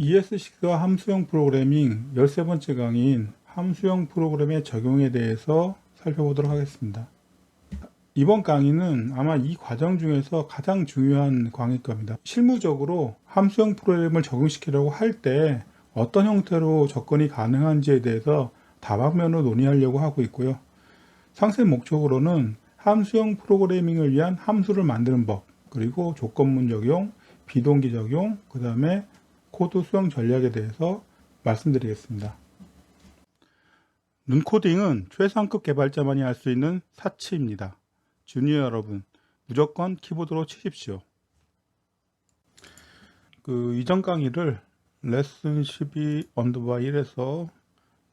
ES6 함수형 프로그래밍 13번째 강의인 함수형 프로그램의 적용에 대해서 살펴보도록 하겠습니다. 이번 강의는 아마 이 과정 중에서 가장 중요한 강의일 겁니다. 실무적으로 함수형 프로그램을 적용시키려고 할 때 어떤 형태로 접근이 가능한지에 대해서 다방면으로 논의하려고 하고 있고요. 상세 목적으로는 함수형 프로그래밍을 위한 함수를 만드는 법, 그리고 조건문 적용, 비동기 적용, 그 다음에 코드 수정 전략에 대해서 말씀드리겠습니다. 눈코딩은 최상급 개발자만이 할 수 있는 사치입니다. 주니어 여러분, 무조건 키보드로 치십시오. 이전 강의를 레슨 12 언더바 1에서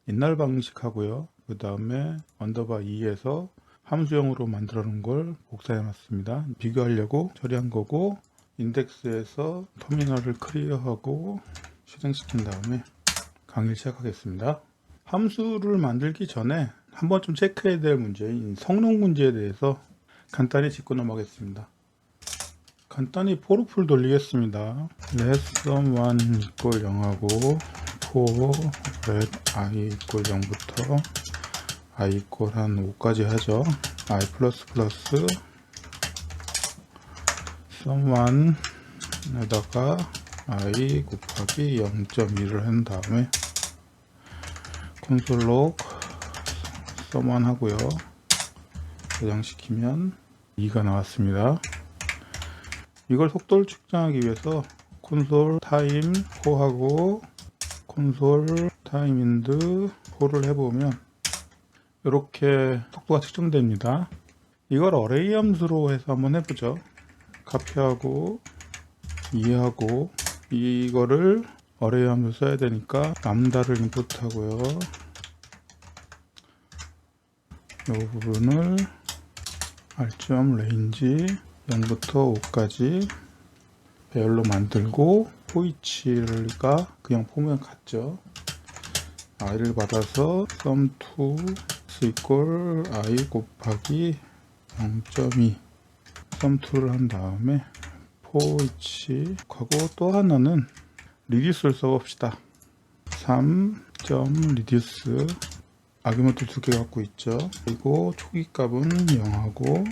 옛날 방식하고요. 그 다음에 언더바 2에서 함수형으로 만들어 놓은 걸 복사해 놨습니다. 비교하려고 처리한 거고, 인덱스에서 터미널을 클리어하고 실행시킨 다음에 강의를 시작하겠습니다. 함수를 만들기 전에 한 번쯤 체크해야 될 문제인 성능 문제에 대해서 간단히 짚고 넘어가겠습니다. 간단히 for 풀 돌리겠습니다. lesson 1 equal 0하고 for let I equal 0부터 I equal 한 5까지 하죠. I 플러스 플러스 sum 1에다가 I 곱하기 0.1을 한 다음에 콘솔 로그 sum 1 하고요. 저장시키면 2가 나왔습니다. 이걸 속도를 측정하기 위해서 콘솔 타임 4하고 콘솔 타임 인드 4를 해보면 이렇게 속도가 측정됩니다. 이걸 어레이 함수로 해서 한번 해보죠. 카피하고 이해하고 이거를 어레이 함수 써야 되니까 람다를 인풋 하고요. 이 부분을 r.점 레인지 0부터 5까지 배열로 만들고 포이치가 그냥 포면 같죠. i를 받아서 sum2 equal i 곱하기 0.2 sum2를 한 다음에 포이치 하고 또 하나는 reduce를 써봅시다. 3.reduce 아규먼트 2개 갖고 있죠. 그리고 초기 값은 0하고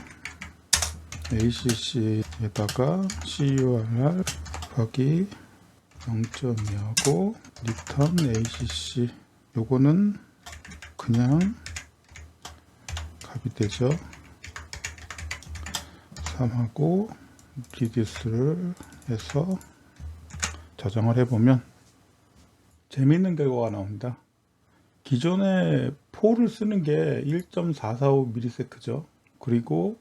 ACC에다가 CURR 곱하기 0.2하고 return ACC 요거는 그냥 값이 되죠. 3하고 reduce를 해서 저장을 해보면 재미있는 결과가 나옵니다. 기존에 4를 쓰는 게 1.445ms죠. 그리고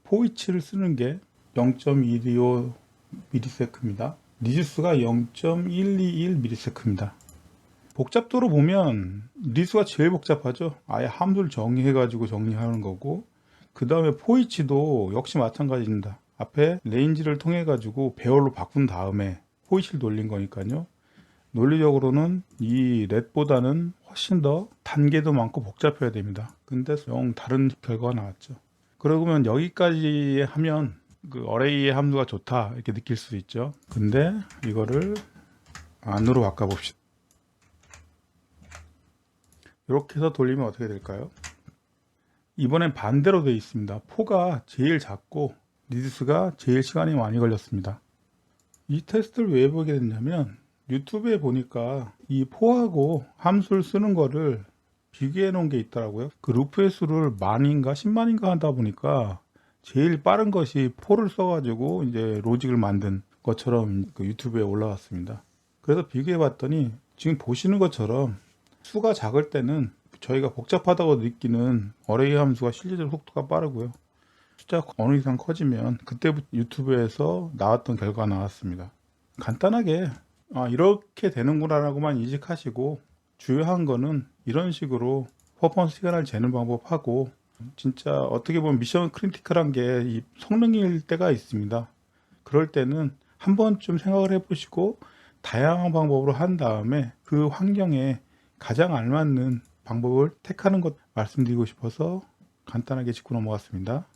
포이치를 쓰는 게 0.125ms입니다. 리듀스가 0.121ms입니다. 복잡도로 보면 리듀스가 제일 복잡하죠. 아예 함수를 정의해가지고 정리하는 거고, 그 다음에 포이치도 역시 마찬가지입니다. 앞에 레인지를 통해 가지고 배열로 바꾼 다음에 포이치를 돌린 거니까요. 논리적으로는 이 렛보다는 훨씬 더 단계도 많고 복잡해야 됩니다. 근데 영 다른 결과가 나왔죠. 그러면 여기까지 하면 그 어레이의 함수가 좋다 이렇게 느낄 수 있죠. 근데 이거를 안으로 바꿔 봅시다. 이렇게 해서 돌리면 어떻게 될까요? 이번엔 반대로 되어 있습니다. 4가 제일 작고 리듀스가 제일 시간이 많이 걸렸습니다. 이 테스트를 왜 보게 됐냐면 유튜브에 보니까 이 4하고 함수를 쓰는 거를 비교해 놓은 게 있더라고요. 그 루프의 수를 만인가 10만인가 하다 보니까 제일 빠른 것이 4를 써가지고 이제 로직을 만든 것처럼 그 유튜브에 올라왔습니다. 그래서 비교해 봤더니 지금 보시는 것처럼 수가 작을 때는 저희가 복잡하다고 느끼는 어레이 함수가 실질적으로 속도가 빠르고요. 숫자가 어느 이상 커지면 그때부터 유튜브에서 나왔던 결과가 나왔습니다. 간단하게 이렇게 되는구나 라고만 인식하시고, 중요한 거는 이런 식으로 퍼포먼스 시간을 재는 방법하고, 진짜 어떻게 보면 미션 크리티컬한 게 이 성능일 때가 있습니다. 그럴 때는 한 번쯤 생각을 해보시고 다양한 방법으로 한 다음에 그 환경에 가장 알맞는 방법을 택하는 것 말씀드리고 싶어서 간단하게 짚고 넘어갔습니다.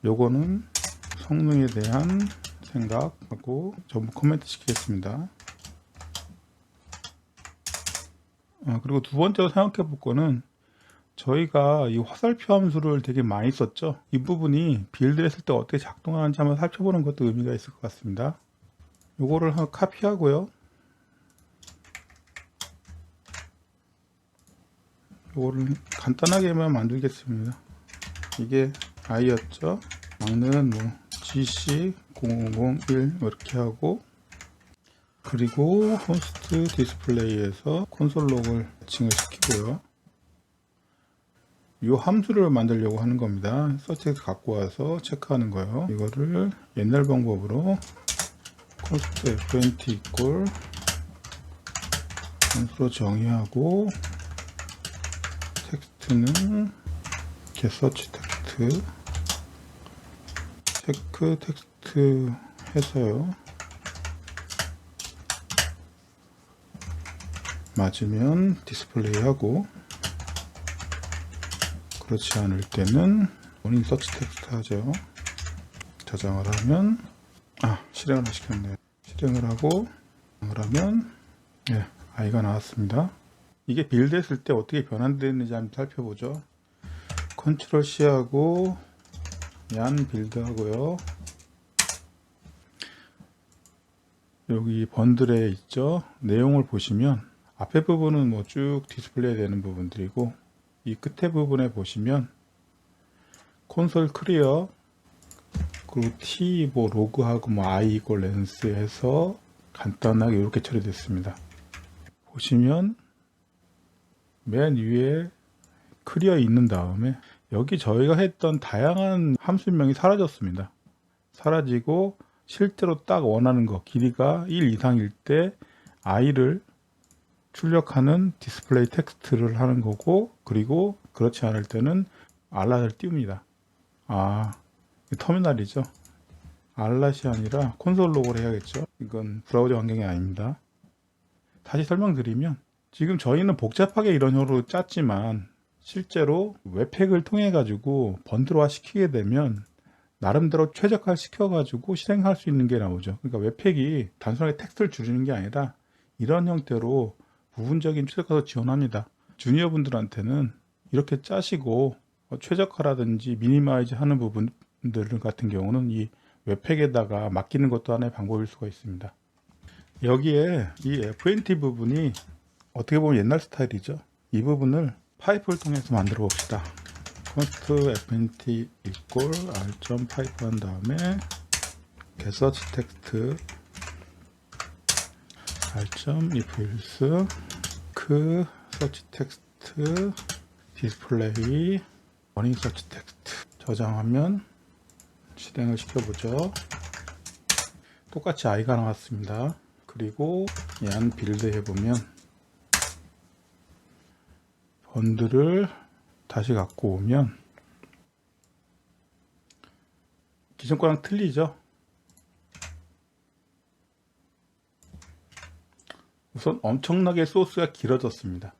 요거는 성능에 대한 생각하고 전부 코멘트 시키겠습니다. 그리고 두 번째로 생각해 볼 거는 저희가 이 화살표 함수를 되게 많이 썼죠. 이 부분이 빌드 했을 때 어떻게 작동하는지 한번 살펴보는 것도 의미가 있을 것 같습니다. 요거를 한번 카피하고요. 요거를 간단하게만 만들겠습니다. 이게 i였죠. 막내는 뭐 gc0001 이렇게 하고, 그리고 호스트 디스플레이에서 콘솔 록을 지칭을 시키고요. 이 함수를 만들려고 하는 겁니다. 서치에서 갖고 와서 체크하는 거예요. 이거를 옛날 방법으로 const fnt equal 함수로 정의하고, 텍스트는 get search 텍스트, 체크 텍스트 해서요. 맞으면 디스플레이 하고, 그렇지 않을 때는 모닝 서치 텍스트 하죠. 저장을 하면 실행을 시켰네요. 실행을 하고 하면 i가 나왔습니다. 이게 빌드 했을 때 어떻게 변환되는지 한번 살펴보죠. 컨트롤 C 하고 얀 빌드 하고요. 여기 번들에 있죠. 내용을 보시면 앞에 부분은 뭐 쭉 디스플레이 되는 부분들이고, 이 끝에 부분에 보시면 콘솔 클리어, 그리고 t 뭐 로그하고 뭐 i 이퀄 렌스 해서 간단하게 이렇게 처리됐습니다. 보시면 맨 위에 클리어 있는 다음에 여기 저희가 했던 다양한 함수명이 사라졌습니다. 사라지고 실제로 딱 원하는 거, 길이가 1 이상일 때 i를 출력하는 디스플레이 텍스트를 하는 거고, 그리고 그렇지 않을 때는 알랏을 띄웁니다. 터미널이죠. 알랏이 아니라 콘솔 로그를 해야겠죠. 이건 브라우저 환경이 아닙니다. 다시 설명드리면, 지금 저희는 복잡하게 이런 식으로 짰지만 실제로 웹팩을 통해 가지고 번들화 시키게 되면 나름대로 최적화 시켜 가지고 실행할 수 있는 게 나오죠. 그러니까 웹팩이 단순하게 텍스트를 줄이는 게 아니라 이런 형태로 부분적인 최적화도 지원합니다. 주니어 분들한테는 이렇게 짜시고 최적화라든지 미니마이즈 하는 부분들 같은 경우는 이 웹팩에다가 맡기는 것도 하나의 방법일 수가 있습니다. 여기에 이 FNT 부분이 어떻게 보면 옛날 스타일이죠. 이 부분을 파이프를 통해서 만들어 봅시다. const fnt equal r.pipe 한 다음에 get search text r.if else search text display running search text 저장하면 실행을 시켜보죠. 똑같이 i가 나왔습니다. 그리고 얀 빌드 해보면 번들을 다시 갖고 오면 기존 거랑 틀리죠. 우선 엄청나게 소스가 길어졌습니다.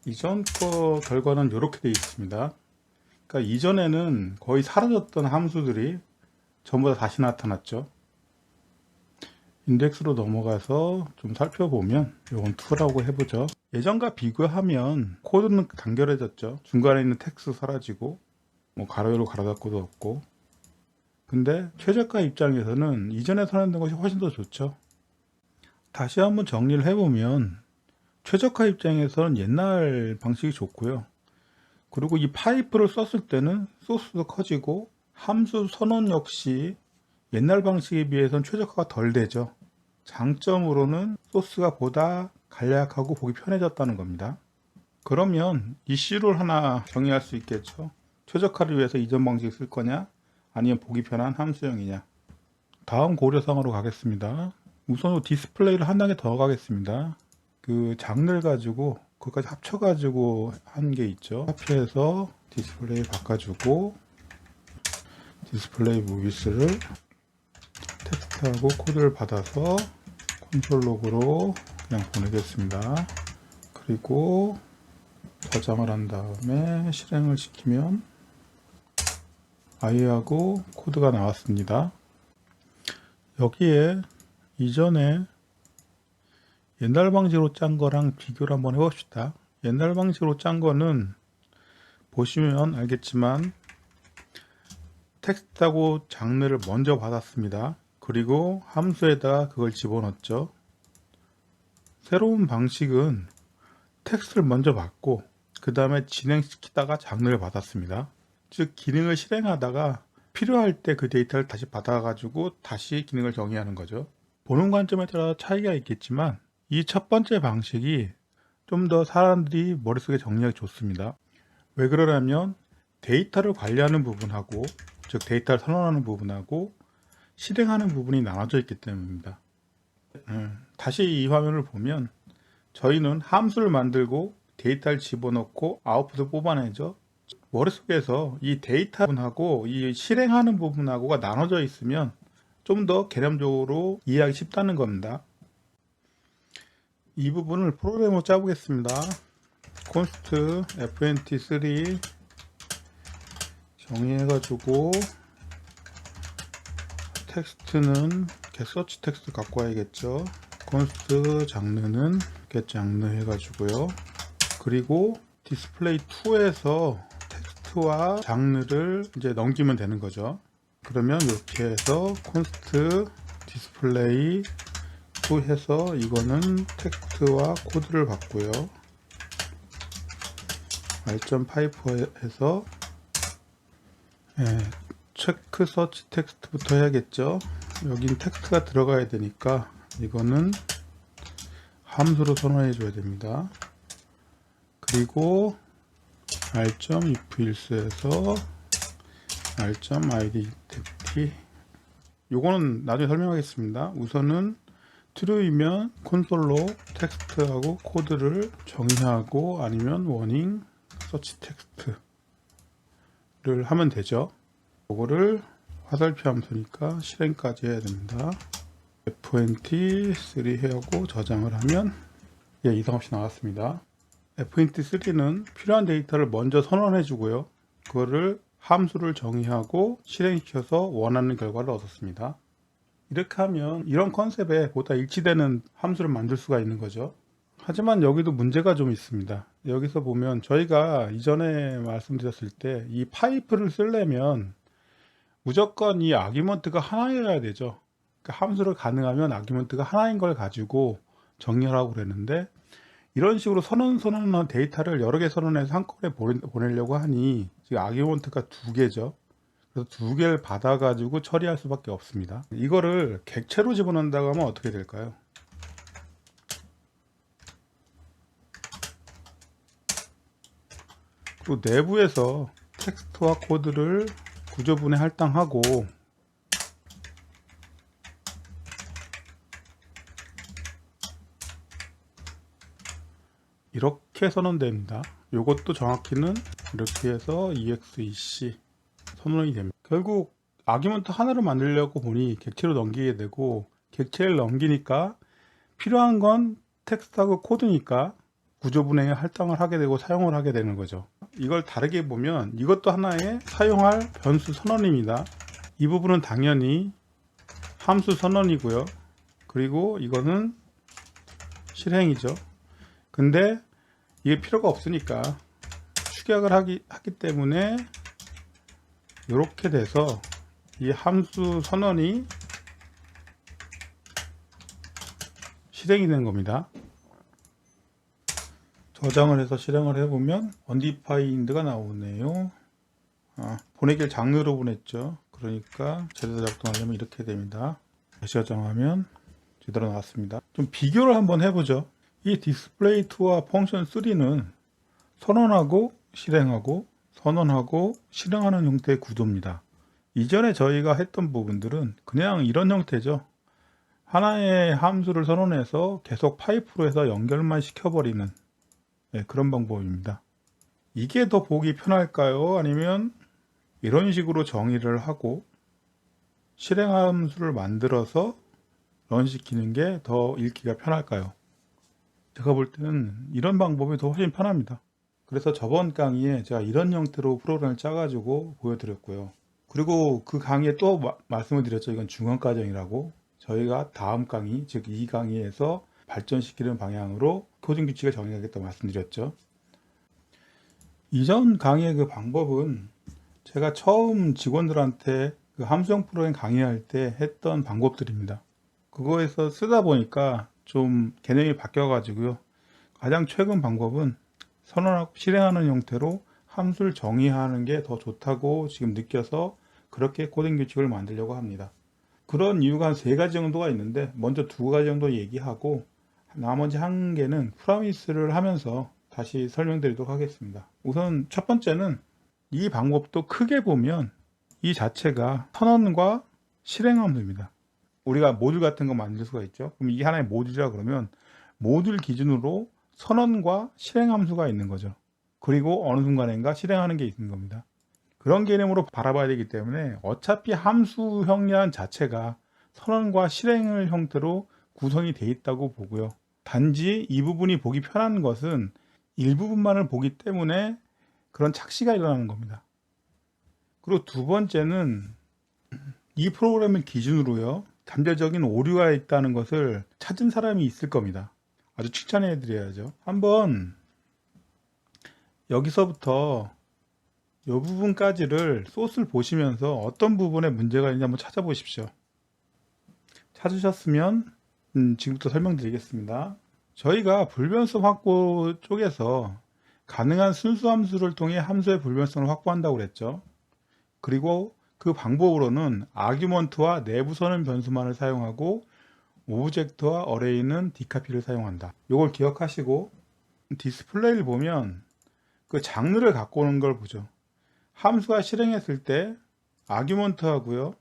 이전 거 결과는 이렇게 되어 있습니다. 그러니까 이전에는 거의 사라졌던 함수들이 전부 다 다시 나타났죠. 인덱스로 넘어가서 좀 살펴보면 이건 2라고 해보죠. 예전과 비교하면 코드는 간결해졌죠. 중간에 있는 텍스트 사라지고 뭐 가로열고 가로닫고도 없고. 근데 최저가 입장에서는 이전에 사용했던 것이 훨씬 더 좋죠. 다시 한번 정리를 해보면 최적화 입장에서는 옛날 방식이 좋고요. 그리고 이 파이프를 썼을 때는 소스도 커지고 함수 선언 역시 옛날 방식에 비해서는 최적화가 덜 되죠. 장점으로는 소스가 보다 간략하고 보기 편해졌다는 겁니다. 그러면 이슈를 하나 정의할 수 있겠죠. 최적화를 위해서 이전 방식 쓸 거냐, 아니면 보기 편한 함수형이냐. 다음 고려사항으로 가겠습니다. 우선 디스플레이를 한 단계 더 가겠습니다. 그 장르를 가지고 그것까지 합쳐가지고 한 게 있죠. 카피해서 디스플레이 바꿔주고 디스플레이 무비스를 텍스트하고 코드를 받아서 콘솔 로그로 그냥 보내겠습니다. 그리고 저장을 한 다음에 실행을 시키면 i하고 코드가 나왔습니다. 여기에 이전에 옛날 방식으로 짠 거랑 비교를 한번 해봅시다. 옛날 방식으로 짠 거는 보시면 알겠지만 텍스트하고 장르를 먼저 받았습니다. 그리고 함수에다 그걸 집어넣었죠. 새로운 방식은 텍스트를 먼저 받고 그 다음에 진행시키다가 장르를 받았습니다. 즉 기능을 실행하다가 필요할 때 그 데이터를 다시 받아가지고 다시 기능을 정의하는 거죠. 보는 관점에 따라 차이가 있겠지만 이 첫 번째 방식이 좀 더 사람들이 머릿속에 정리하기 좋습니다. 왜 그러냐면 데이터를 관리하는 부분하고 즉 데이터를 선언하는 부분하고 실행하는 부분이 나눠져 있기 때문입니다. 다시 이 화면을 보면 저희는 함수를 만들고 데이터를 집어넣고 아웃풋을 뽑아내죠. 머릿속에서 이 데이터 부분하고 이 실행하는 부분하고가 나눠져 있으면 좀 더 개념적으로 이해하기 쉽다는 겁니다. 이 부분을 프로그램으로 짜보겠습니다. const fnt3 정의해가지고 텍스트는 search 텍스트 갖고 와야겠죠. const 장르는 get 장르 해가지고요. 그리고 디스플레이 2에서 텍스트와 장르를 이제 넘기면 되는 거죠. 그러면 이렇게 해서 const 디스플레이 2 해서 이거는 텍스트와 코드를 받고요. r.pipe 해서 체크 서치 텍스트부터 해야겠죠. 여긴 텍스트가 들어가야 되니까 이거는 함수로 선언해 줘야 됩니다. 그리고 r.if 일수에서 r.id 요거는 나중에 설명하겠습니다. 우선은 true이면 콘솔로 텍스트하고 코드를 정의하고 아니면 워닝 서치 텍스트를 하면 되죠. 요거를 화살표 함수니까 실행까지 해야 됩니다. fnt3 하고 저장을 하면 이상 없이 나왔습니다. fnt3는 필요한 데이터를 먼저 선언해 주고요. 그거를 함수를 정의하고 실행시켜서 원하는 결과를 얻었습니다. 이렇게 하면 이런 컨셉에 보다 일치되는 함수를 만들 수가 있는 거죠. 하지만 여기도 문제가 좀 있습니다. 여기서 보면 저희가 이전에 말씀드렸을 때 이 파이프를 쓰려면 무조건 이 아규먼트가 하나여야 되죠. 그러니까 함수를 가능하면 아규먼트가 하나인 걸 가지고 정의하라고 그랬는데 이런 식으로 선언한 데이터를 여러 개 선언해서 한꺼번에 보내려고 하니 지금 아규먼트가 두 개죠. 그래서 두 개를 받아 가지고 처리할 수밖에 없습니다. 이거를 객체로 집어넣는다고 하면 어떻게 될까요? 그리고 내부에서 텍스트와 코드를 구조분해 할당하고 이렇게 선언됩니다. 이것도 정확히는 이렇게 해서 exec 선언이 됩니다. 결국 아규먼트 하나를 만들려고 보니 객체로 넘기게 되고 객체를 넘기니까 필요한 건 텍스트하고 코드니까 구조분해 할당을 하게 되고 사용을 하게 되는 거죠. 이걸 다르게 보면 이것도 하나의 사용할 변수 선언입니다. 이 부분은 당연히 함수 선언이고요. 그리고 이거는 실행이죠. 근데 이게 필요가 없으니까 축약을 하기 때문에 이렇게 돼서 이 함수 선언이 실행이 된 겁니다. 저장을 해서 실행을 해보면 undefined가 나오네요. 보내기를 장르로 보냈죠. 그러니까 제대로 작동하려면 이렇게 됩니다. 다시 저장하면 제대로 나왔습니다. 좀 비교를 한번 해보죠. 이 디스플레이2와 펑션 3는 선언하고 실행하고 선언하고 실행하는 형태의 구도입니다. 이전에 저희가 했던 부분들은 그냥 이런 형태죠. 하나의 함수를 선언해서 계속 파이프로 해서 연결만 시켜버리는 그런 방법입니다. 이게 더 보기 편할까요? 아니면 이런 식으로 정의를 하고 실행 함수를 만들어서 런시키는 게 더 읽기가 편할까요? 제가 볼 때는 이런 방법이 더 훨씬 편합니다. 그래서 저번 강의에 제가 이런 형태로 프로그램을 짜가지고 보여드렸고요. 그리고 그 강의에 또 말씀을 드렸죠. 이건 중간과정이라고. 저희가 다음 강의, 즉 이 강의에서 발전시키는 방향으로 코딩 규칙을 정의하겠다고 말씀드렸죠. 이전 강의의 그 방법은 제가 처음 직원들한테 그 함수형 프로그램 강의할 때 했던 방법들입니다. 그거에서 쓰다 보니까 좀 개념이 바뀌어 가지고요. 가장 최근 방법은 선언하고 실행하는 형태로 함수를 정의하는 게 더 좋다고 지금 느껴서 그렇게 코딩 규칙을 만들려고 합니다. 그런 이유가 한 3가지 정도가 있는데, 먼저 2가지 정도 얘기하고 나머지 1개는 프로미스를 하면서 다시 설명드리도록 하겠습니다. 우선 첫 번째는 이 방법도 크게 보면 이 자체가 선언과 실행함수입니다. 우리가 모듈 같은 거 만들 수가 있죠. 그럼 이게 하나의 모듈이라 그러면 모듈 기준으로 선언과 실행함수가 있는 거죠. 그리고 어느 순간인가 실행하는 게 있는 겁니다. 그런 개념으로 바라봐야 되기 때문에 어차피 함수형량 자체가 선언과 실행을 형태로 구성이 되어 있다고 보고요. 단지 이 부분이 보기 편한 것은 일부분만을 보기 때문에 그런 착시가 일어나는 겁니다. 그리고 2번째는 이 프로그램을 기준으로요, 잠재적인 오류가 있다는 것을 찾은 사람이 있을 겁니다. 아주 칭찬해 드려야죠. 한번 여기서부터 이 부분까지를 소스를 보시면서 어떤 부분에 문제가 있는지 한번 찾아보십시오. 찾으셨으면 지금부터 설명드리겠습니다. 저희가 불변성 확보 쪽에서 가능한 순수 함수를 통해 함수의 불변성을 확보한다고 그랬죠. 그리고 그 방법으로는 아규먼트와 내부 선언 변수만을 사용하고 오브젝트와 어레이는 디카피를 사용한다. 이걸 기억하시고 디스플레이를 보면 그 장르를 갖고 오는 걸 보죠. 함수가 실행했을 때 아규먼트 하고요,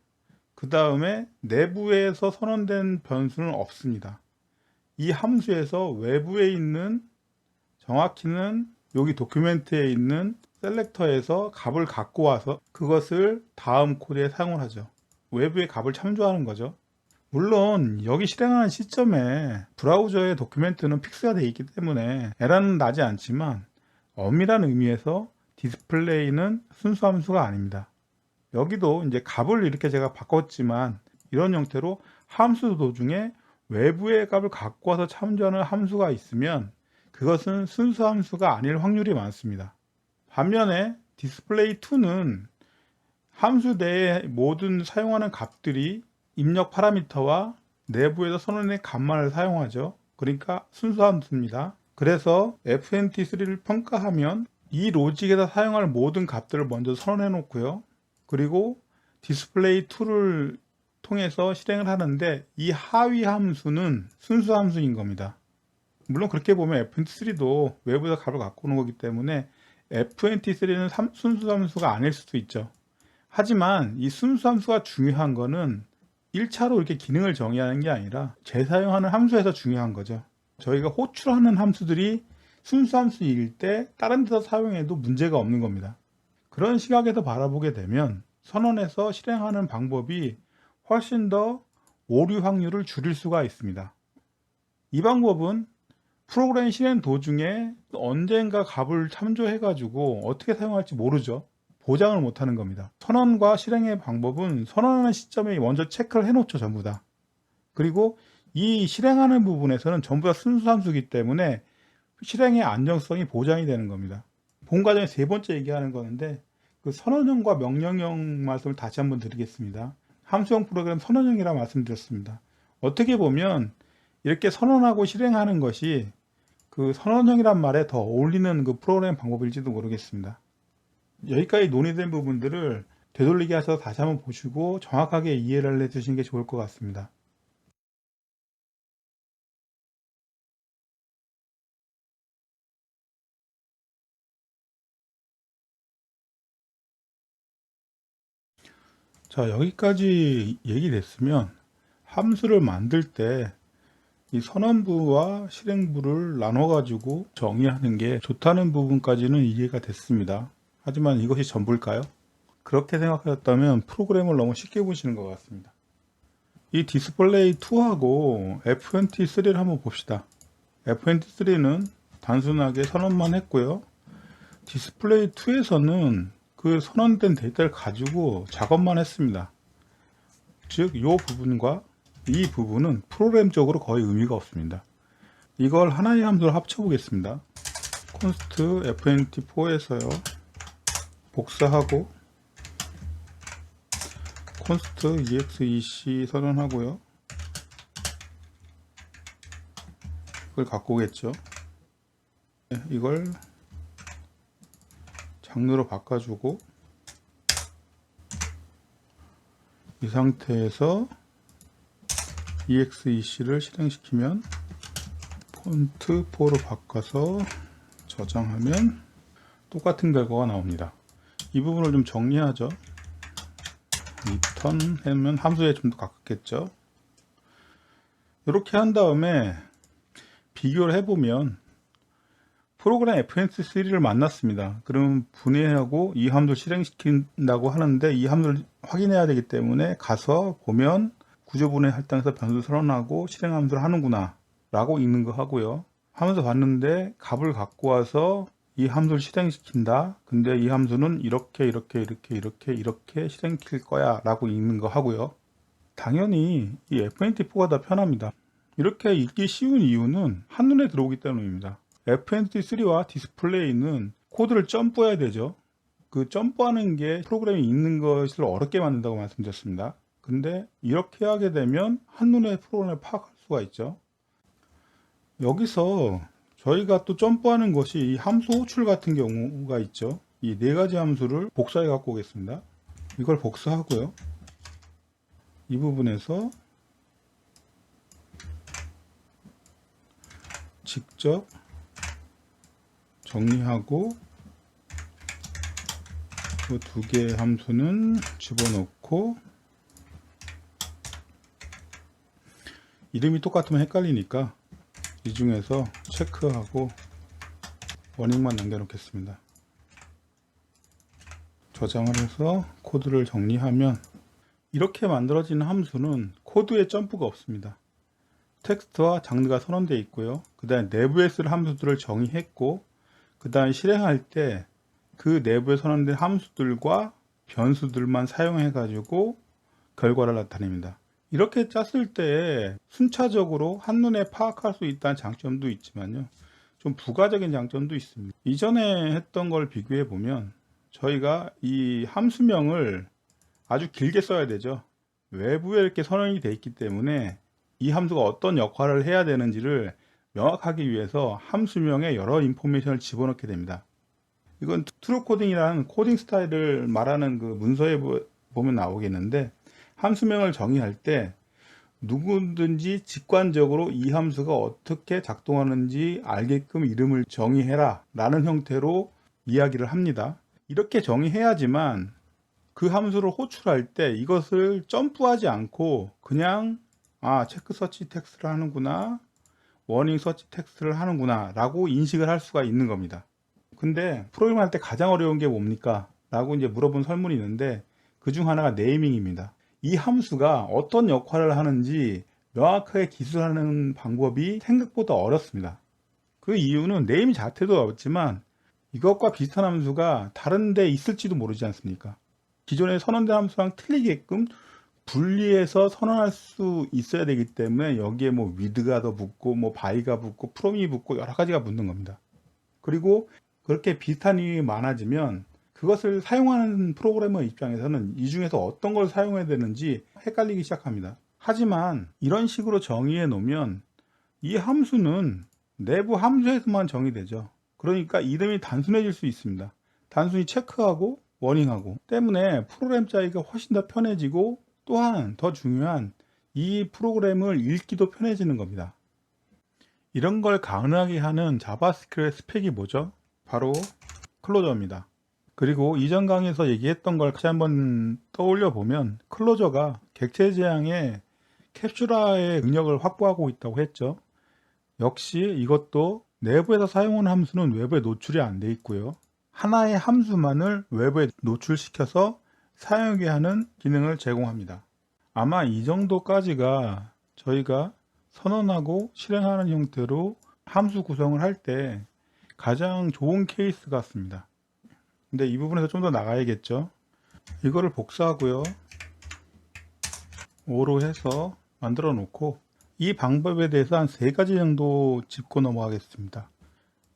그 다음에 내부에서 선언된 변수는 없습니다. 이 함수에서 외부에 있는, 정확히는 여기 도큐멘트에 있는 셀렉터에서 값을 갖고 와서 그것을 다음 코드에 사용을 하죠. 외부의 값을 참조하는 거죠. 물론 여기 실행하는 시점에 브라우저의 도큐멘트는 픽스가 되어 있기 때문에 에러는 나지 않지만 엄밀한 의미에서 디스플레이는 순수 함수가 아닙니다. 여기도 이제 값을 이렇게 제가 바꿨지만 이런 형태로 함수 도중에 외부의 값을 갖고 와서 참조하는 함수가 있으면 그것은 순수 함수가 아닐 확률이 많습니다. 반면에 디스플레이2는 함수 내에 모든 사용하는 값들이 입력 파라미터와 내부에서 선언된 값만을 사용하죠. 그러니까 순수 함수입니다. 그래서 FNT3를 평가하면 이 로직에서 사용할 모든 값들을 먼저 선언해 놓고요. 그리고 디스플레이2를 통해서 실행을 하는데 이 하위 함수는 순수 함수인 겁니다. 물론 그렇게 보면 FNT3도 외부에서 값을 갖고 오는 거기 때문에 FNT3는 순수 함수가 아닐 수도 있죠. 하지만 이 순수 함수가 중요한 거는 1차로 이렇게 기능을 정의하는 게 아니라 재사용하는 함수에서 중요한 거죠. 저희가 호출하는 함수들이 순수 함수일 때 다른 데서 사용해도 문제가 없는 겁니다. 그런 시각에서 바라보게 되면 선언에서 실행하는 방법이 훨씬 더 오류 확률을 줄일 수가 있습니다. 이 방법은 프로그램 실행 도중에 언젠가 값을 참조해 가지고 어떻게 사용할지 모르죠. 보장을 못하는 겁니다. 선언과 실행의 방법은 선언하는 시점에 먼저 체크를 해 놓죠. 전부 다. 그리고 이 실행하는 부분에서는 전부 다 순수 함수이기 때문에 실행의 안정성이 보장이 되는 겁니다. 본 과정에 3번째 얘기하는 거는데 그 선언형과 명령형 말씀을 다시 한번 드리겠습니다. 함수형 프로그램 선언형이라 말씀드렸습니다. 어떻게 보면 이렇게 선언하고 실행하는 것이 그 선언형이란 말에 더 어울리는 그 프로그램 방법일지도 모르겠습니다. 여기까지 논의된 부분들을 되돌리기 하셔서 다시 한번 보시고 정확하게 이해를 해 주시는 게 좋을 것 같습니다. 자, 여기까지 얘기됐으면 함수를 만들 때 이 선언부와 실행부를 나눠 가지고 정의하는 게 좋다는 부분까지는 이해가 됐습니다. 하지만 이것이 전부일까요? 그렇게 생각하셨다면 프로그램을 너무 쉽게 보시는 것 같습니다. 이 디스플레이 2하고 FNT3를 한번 봅시다. FNT3는 단순하게 선언만 했고요. 디스플레이 2에서는 그 선언된 데이터를 가지고 작업만 했습니다. 즉, 이 부분과 이 부분은 프로그램적으로 거의 의미가 없습니다. 이걸 하나의 함수로 합쳐 보겠습니다. const fnt4에서요 복사하고 const exec 선언하고요. 이걸 갖고 오겠죠. 이걸 장르로 바꿔주고 이 상태에서 exec를 실행시키면 폰트4로 바꿔서 저장하면 똑같은 결과가 나옵니다. 이 부분을 좀 정리하죠. return 하면 함수에 좀 더 가깝겠죠. 이렇게 한 다음에 비교를 해보면 프로그램 fnt3를 만났습니다. 그럼 분해하고 이 함수를 실행시킨다고 하는데 이 함수를 확인해야 되기 때문에 가서 보면 구조분해 할당에서 변수 선언하고 실행 함수를 하는구나 라고 읽는 거 하고요. 하면서 봤는데 값을 갖고 와서 이 함수를 실행시킨다. 근데 이 함수는 이렇게 실행시킬 거야 라고 읽는 거 하고요. 당연히 이 fnt4가 더 편합니다. 이렇게 읽기 쉬운 이유는 한눈에 들어오기 때문입니다. fnt3와 디스플레이는 코드를 점프해야 되죠. 그 점프하는 게 프로그램이 읽는 것을 어렵게 만든다고 말씀드렸습니다. 근데 이렇게 하게 되면 한눈에 프로그램을 파악할 수가 있죠. 여기서 저희가 또 점프하는 것이 이 함수 호출 같은 경우가 있죠. 이 네 가지 함수를 복사해 갖고 오겠습니다. 이걸 복사하고요. 이 부분에서 직접 정리하고 이 두 개의 함수는 집어넣고 이름이 똑같으면 헷갈리니까 이 중에서 체크하고 워닝만 남겨놓겠습니다. 저장을 해서 코드를 정리하면 이렇게 만들어지는 함수는 코드에 점프가 없습니다. 텍스트와 장르가 선언되어 있고요. 그 다음에 내부에 쓸 함수들을 정의했고 그 다음에 실행할 때 그 내부에 선언된 함수들과 변수들만 사용해 가지고 결과를 나타냅니다. 이렇게 짰을 때 순차적으로 한눈에 파악할 수 있다는 장점도 있지만요, 좀 부가적인 장점도 있습니다. 이전에 했던 걸 비교해 보면 저희가 이 함수명을 아주 길게 써야 되죠. 외부에 이렇게 선언이 되어 있기 때문에 이 함수가 어떤 역할을 해야 되는지를 명확하기 위해서 함수명에 여러 인포메이션을 집어넣게 됩니다. 이건 트루 코딩이라는 코딩 스타일을 말하는 그 문서에 보면 나오겠는데, 함수명을 정의할 때 누구든지 직관적으로 이 함수가 어떻게 작동하는지 알게끔 이름을 정의해라 라는 형태로 이야기를 합니다. 이렇게 정의해야지만 그 함수를 호출할 때 이것을 점프하지 않고 그냥 체크 서치 텍스트를 하는구나, 워닝 서치 텍스트를 하는구나 라고 인식을 할 수가 있는 겁니다. 근데 프로그램 할 때 가장 어려운 게 뭡니까? 라고 이제 물어본 설문이 있는데 그 중 하나가 네이밍입니다. 이 함수가 어떤 역할을 하는지 명확하게 기술하는 방법이 생각보다 어렵습니다. 그 이유는 네임 자체도 어렵지만 이것과 비슷한 함수가 다른 데 있을지도 모르지 않습니까? 기존에 선언된 함수랑 틀리게끔 분리해서 선언할 수 있어야 되기 때문에 여기에 뭐 with가 더 붙고 뭐 by가 붙고 from이 붙고 여러 가지가 붙는 겁니다. 그리고 그렇게 비슷한 이름이 많아지면 그것을 사용하는 프로그래머 입장에서는 이 중에서 어떤 걸 사용해야 되는지 헷갈리기 시작합니다. 하지만 이런 식으로 정의해 놓으면 이 함수는 내부 함수에서만 정의되죠. 그러니까 이름이 단순해질 수 있습니다. 단순히 체크하고 워닝하고, 때문에 프로그램 짜기가 훨씬 더 편해지고, 또한 더 중요한 이 프로그램을 읽기도 편해지는 겁니다. 이런 걸 가능하게 하는 자바스크립트 스펙이 뭐죠? 바로 클로저입니다. 그리고 이전 강의에서 얘기했던 걸 다시 한번 떠올려 보면 클로저가 객체 지향의 캡슐화의 능력을 확보하고 있다고 했죠. 역시 이것도 내부에서 사용하는 함수는 외부에 노출이 안 돼 있고요. 하나의 함수만을 외부에 노출시켜서 사용하게 하는 기능을 제공합니다. 아마 이 정도까지가 저희가 선언하고 실행하는 형태로 함수 구성을 할 때 가장 좋은 케이스 같습니다. 근데 이 부분에서 좀 더 나가야겠죠. 이거를 복사하고요, 5로 해서 만들어 놓고 이 방법에 대해서 한 3가지 정도 짚고 넘어가겠습니다.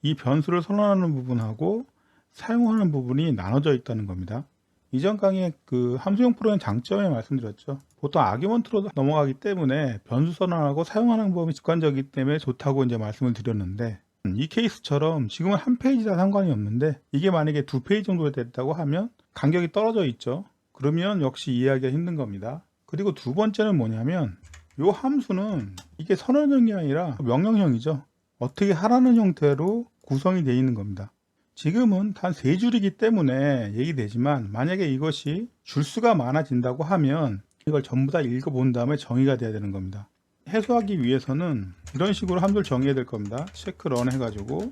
이 변수를 선언하는 부분하고 사용하는 부분이 나눠져 있다는 겁니다. 이전 강의에 그 함수형 프로그램 장점에 말씀드렸죠. 보통 아규먼트로 넘어가기 때문에 변수 선언하고 사용하는 법이 직관적이기 때문에 좋다고 이제 말씀을 드렸는데, 이 케이스처럼 지금은 한 페이지라 상관이 없는데 이게 만약에 2페이지 정도 됐다고 하면 간격이 떨어져 있죠. 그러면 역시 이해하기가 힘든 겁니다. 그리고 두 번째는 뭐냐면, 이 함수는 이게 선언형이 아니라 명령형이죠. 어떻게 하라는 형태로 구성이 되어 있는 겁니다. 지금은 단 3줄이기 때문에 얘기되지만, 만약에 이것이 줄수가 많아진다고 하면 이걸 전부 다 읽어본 다음에 정의가 돼야 되는 겁니다. 해소하기 위해서는 이런 식으로 함수를 정의해야 될 겁니다. 체크 런 해가지고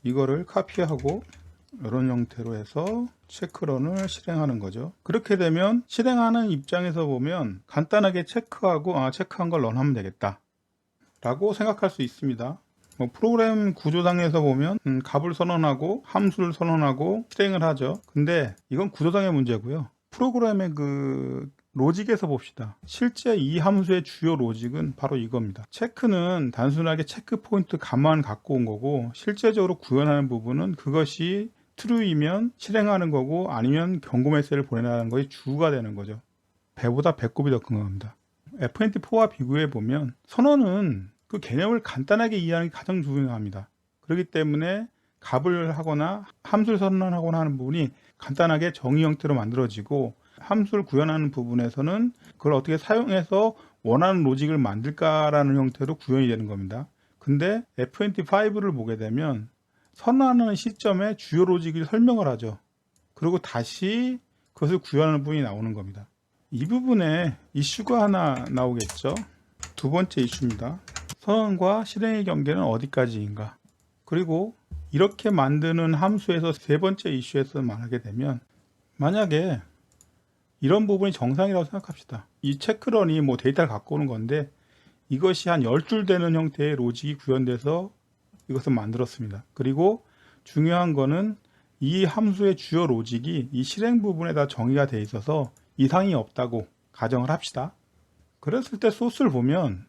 이거를 카피하고 이런 형태로 해서 체크런을 실행하는 거죠. 그렇게 되면 실행하는 입장에서 보면 간단하게 체크하고 체크한 걸 런하면 되겠다 라고 생각할 수 있습니다. 프로그램 구조상에서 보면 값을 선언하고 함수를 선언하고 실행을 하죠. 근데 이건 구조상의 문제고요. 프로그램의 그 로직에서 봅시다. 실제 이 함수의 주요 로직은 바로 이겁니다. 체크는 단순하게 체크 포인트 값만 갖고 온 거고, 실제적으로 구현하는 부분은 그것이 true이면 실행하는 거고 아니면 경고 메시지를 보내라는 것이 주가 되는 거죠. 배보다 배꼽이 더 큰 겁니다. FNT4와 비교해 보면 선언은 그 개념을 간단하게 이해하는 게 가장 중요합니다. 그렇기 때문에 값을 하거나 함수를 선언하거나 하는 부분이 간단하게 정의 형태로 만들어지고, 함수를 구현하는 부분에서는 그걸 어떻게 사용해서 원하는 로직을 만들까라는 형태로 구현이 되는 겁니다. 근데 FNT5를 보게 되면 선언하는 시점에 주요 로직을 설명을 하죠. 그리고 다시 그것을 구현하는 부분이 나오는 겁니다. 이 부분에 이슈가 하나 나오겠죠. 두 번째 이슈입니다. 선언과 실행의 경계는 어디까지인가. 그리고 이렇게 만드는 함수에서 세 번째 이슈에서 말하게 되면, 만약에 이런 부분이 정상이라고 생각합시다. 이 체크런이 데이터를 갖고 오는 건데 이것이 한 10줄 되는 형태의 로직이 구현돼서 이것을 만들었습니다. 그리고 중요한 거는 이 함수의 주요 로직이 이 실행 부분에 다 정의가 돼 있어서 이상이 없다고 가정을 합시다. 그랬을 때 소스를 보면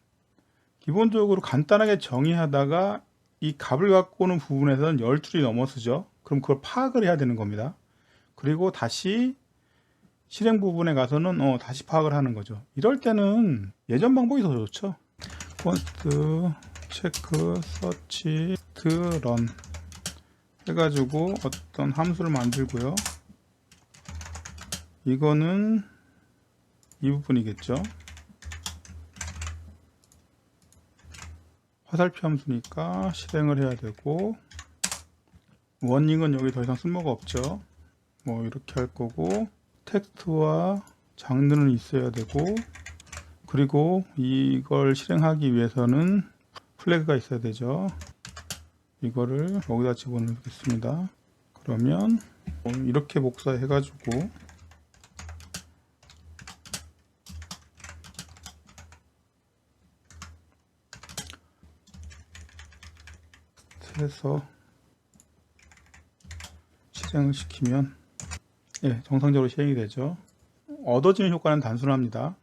기본적으로 간단하게 정의하다가 이 값을 갖고 오는 부분에서는 10줄이 넘어서죠. 그럼 그걸 파악을 해야 되는 겁니다. 그리고 다시 실행 부분에 가서는 다시 파악을 하는 거죠. 이럴 때는 예전 방법이 더 좋죠. const 체크 서치 런 해가지고 어떤 함수를 만들고요. 이거는 이 부분이겠죠. 화살표 함수니까 실행을 해야 되고, 워닝은 여기 더 이상 쓸모가 없죠. 이렇게 할 거고, 텍스트와 장르는 있어야 되고, 그리고 이걸 실행하기 위해서는 플래그가 있어야 되죠. 이거를 여기다 집어넣겠습니다. 그러면 이렇게 복사해 가지고 해서 실행을 시키면 정상적으로 실행이 되죠. 얻어지는 효과는 단순합니다.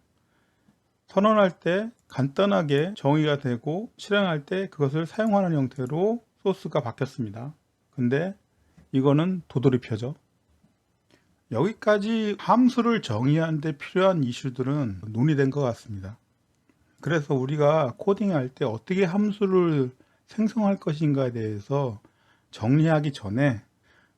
선언할 때 간단하게 정의가 되고, 실행할 때 그것을 사용하는 형태로 소스가 바뀌었습니다. 근데 이거는 도돌이표죠. 여기까지 함수를 정의하는 데 필요한 이슈들은 논의된 것 같습니다. 그래서 우리가 코딩할 때 어떻게 함수를 생성할 것인가에 대해서 정리하기 전에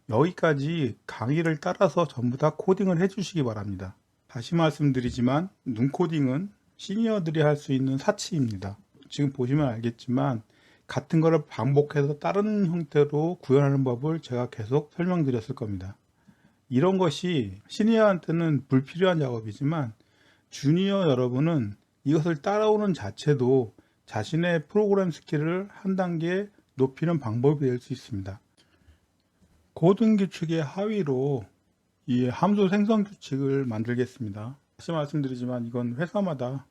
여기까지 강의를 따라서 전부 다 코딩을 해 주시기 바랍니다. 다시 말씀드리지만 눈코딩은 시니어들이 할 수 있는 사치입니다. 지금 보시면 알겠지만 같은 거를 반복해서 다른 형태로 구현하는 법을 제가 계속 설명드렸을 겁니다. 이런 것이 시니어한테는 불필요한 작업이지만 주니어 여러분은 이것을 따라오는 자체도 자신의 프로그램 스킬을 한 단계 높이는 방법이 될 수 있습니다. 고등 규칙의 하위로 이 함수 생성 규칙을 만들겠습니다. 다시 말씀드리지만 이건 회사마다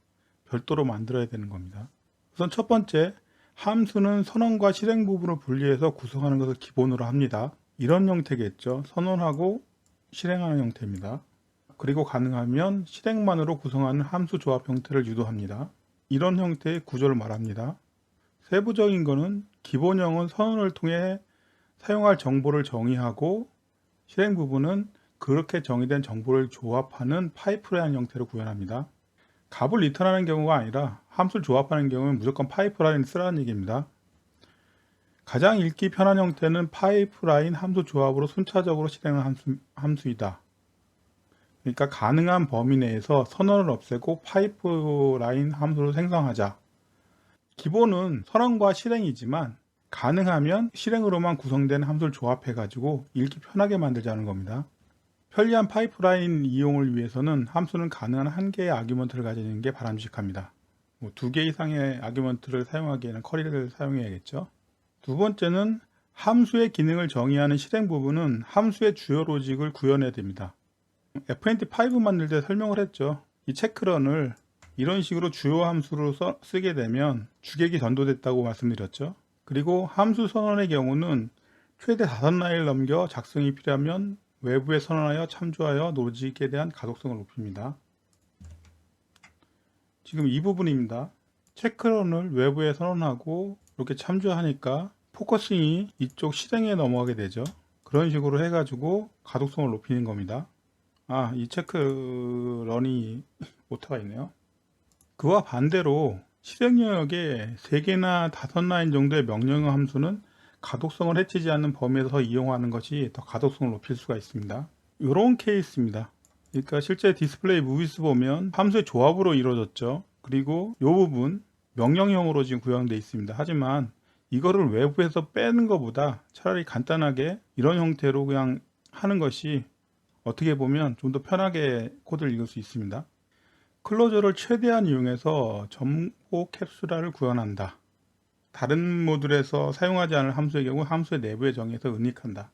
별도로 만들어야 되는 겁니다. 우선 첫 번째, 함수는 선언과 실행 부분을 분리해서 구성하는 것을 기본으로 합니다. 이런 형태겠죠. 선언하고 실행하는 형태입니다. 그리고 가능하면 실행만으로 구성하는 함수 조합 형태를 유도합니다. 이런 형태의 구조를 말합니다. 세부적인 거는 기본형은 선언을 통해 사용할 정보를 정의하고 실행 부분은 그렇게 정의된 정보를 조합하는 파이프라인 형태로 구현합니다. 값을 리턴하는 경우가 아니라 함수를 조합하는 경우는 무조건 파이프라인을 쓰라는 얘기입니다. 가장 읽기 편한 형태는 파이프라인 함수 조합으로 순차적으로 실행하는 함수이다. 그러니까 가능한 범위 내에서 선언을 없애고 파이프라인 함수를 생성하자. 기본은 선언과 실행이지만 가능하면 실행으로만 구성된 함수를 조합해 가지고 읽기 편하게 만들자는 겁니다. 편리한 파이프라인 이용을 위해서는 함수는 가능한 한 개의 아규먼트를 가지는 게 바람직합니다. 2개 이상의 아규먼트를 사용하기에는 커리를 사용해야겠죠. 두 번째는 함수의 기능을 정의하는 실행 부분은 함수의 주요 로직을 구현해야 됩니다. FNT5 만들 때 설명을 했죠. 이 체크런을 이런 식으로 주요 함수로 쓰게 되면 주객이 전도됐다고 말씀드렸죠. 그리고 함수 선언의 경우는 최대 5라인을 넘겨 작성이 필요하면 외부에 선언하여 참조하여 로직에 대한 가독성을 높입니다. 지금 이 부분입니다. 체크런을 외부에 선언하고 이렇게 참조하니까 포커싱이 이쪽 실행에 넘어가게 되죠. 그런 식으로 해가지고 가독성을 높이는 겁니다. 이 체크런이 오타가 있네요. 그와 반대로 실행 영역에 3개나 5라인 정도의 명령어 함수는 가독성을 해치지 않는 범위에서 이용하는 것이 더 가독성을 높일 수가 있습니다. 이런 케이스입니다. 그러니까 실제 디스플레이 무비스 보면 함수의 조합으로 이루어졌죠. 그리고 이 부분 명령형으로 지금 구현되어 있습니다. 하지만 이거를 외부에서 빼는 것보다 차라리 간단하게 이런 형태로 그냥 하는 것이 어떻게 보면 좀 더 편하게 코드를 읽을 수 있습니다. 클로저를 최대한 이용해서 정보 캡슐화를 구현한다. 다른 모듈에서 사용하지 않을 함수의 경우 함수의 내부에 정의해서 은닉한다.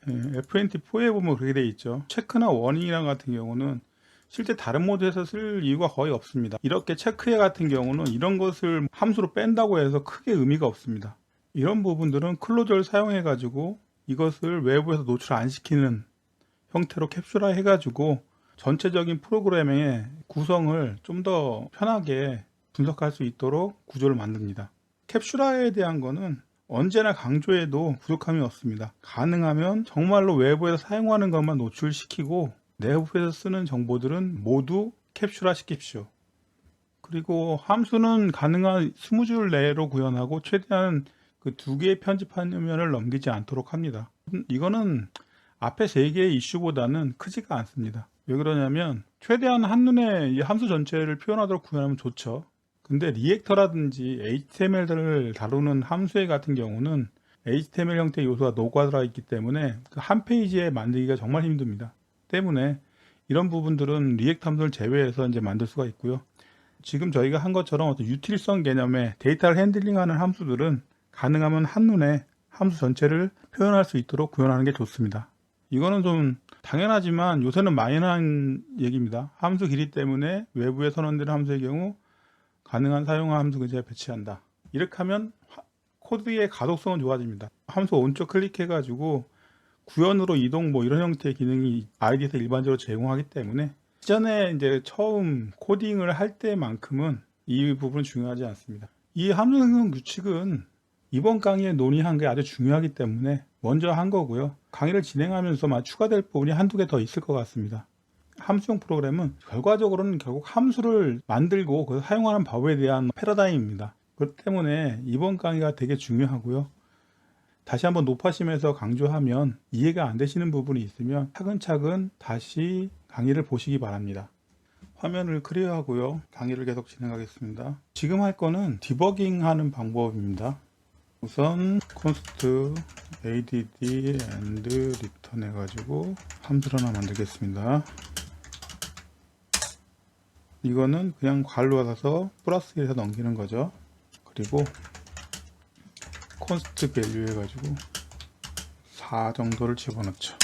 FNT4에 보면 그렇게 되어 있죠. 체크나 워닝이랑 같은 경우는 실제 다른 모드에서 쓸 이유가 거의 없습니다. 이렇게 체크해 같은 경우는 이런 것을 함수로 뺀다고 해서 크게 의미가 없습니다. 이런 부분들은 클로저를 사용해 가지고 이것을 외부에서 노출 안 시키는 형태로 캡슐화 해 가지고 전체적인 프로그래밍의 구성을 좀 더 편하게 분석할 수 있도록 구조를 만듭니다. 캡슐화에 대한 거는 언제나 강조해도 부족함이 없습니다. 가능하면 정말로 외부에서 사용하는 것만 노출시키고 내부에서 쓰는 정보들은 모두 캡슐화 시킵시오. 그리고 함수는 가능한 20줄 내로 구현하고 최대한 그 2개의 편집 화면을 넘기지 않도록 합니다. 이거는 앞에 3개의 이슈보다는 크지가 않습니다. 왜 그러냐면 최대한 한눈에 이 함수 전체를 표현하도록 구현하면 좋죠. 근데 리액터라든지 HTML들을 다루는 함수의 같은 경우는 HTML 형태의 요소가 녹아들어 있기 때문에 그 한 페이지에 만들기가 정말 힘듭니다. 때문에 이런 부분들은 리액터 함수를 제외해서 이제 만들 수가 있고요. 지금 저희가 한 것처럼 어떤 유틸성 개념의 데이터를 핸들링하는 함수들은 가능하면 한눈에 함수 전체를 표현할 수 있도록 구현하는 게 좋습니다. 이거는 좀 당연하지만 요새는 마이너한 얘기입니다. 함수 길이 때문에 외부에 선언되는 함수의 경우 가능한 사용한 함수 근처에 배치한다. 이렇게 하면 코드의 가독성은 좋아집니다. 함수 오른쪽 클릭해가지고 구현으로 이동 이런 형태의 기능이 ID에서 일반적으로 제공하기 때문에 이전에 이제 처음 코딩을 할 때만큼은 이 부분은 중요하지 않습니다. 이 함수 생성 규칙은 이번 강의에 논의한 게 아주 중요하기 때문에 먼저 한 거고요. 강의를 진행하면서 추가될 부분이 한두 개 더 있을 것 같습니다. 함수형 프로그램은 결과적으로는 결국 함수를 만들고 그걸 사용하는 법에 대한 패러다임입니다. 그렇기 때문에 이번 강의가 되게 중요하고요. 다시 한번 높아심에서 강조하면 이해가 안 되시는 부분이 있으면 차근차근 다시 강의를 보시기 바랍니다. 화면을 클리어하고요. 강의를 계속 진행하겠습니다. 지금 할 거는 디버깅 하는 방법입니다. 우선 const add and return 해가지고 함수를 하나 만들겠습니다. 이거는 그냥 괄호 닫아서 플러스 1에서 넘기는 거죠. 그리고 const value 해가지고 4 정도를 집어넣죠.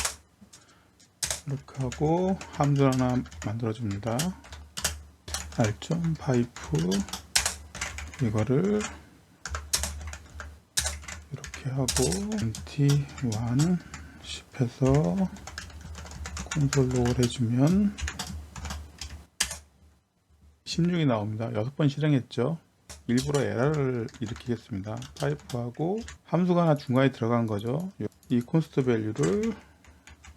이렇게 하고 함수 하나 만들어 줍니다. r.pipe 이거를 이렇게 하고 mt1 10해서 콘솔 로그를 해주면 16이 나옵니다. 6번 실행했죠. 일부러 에러를 일으키겠습니다. 파이프하고 함수가 하나 중간에 들어간 거죠. 이 콘스트 밸류를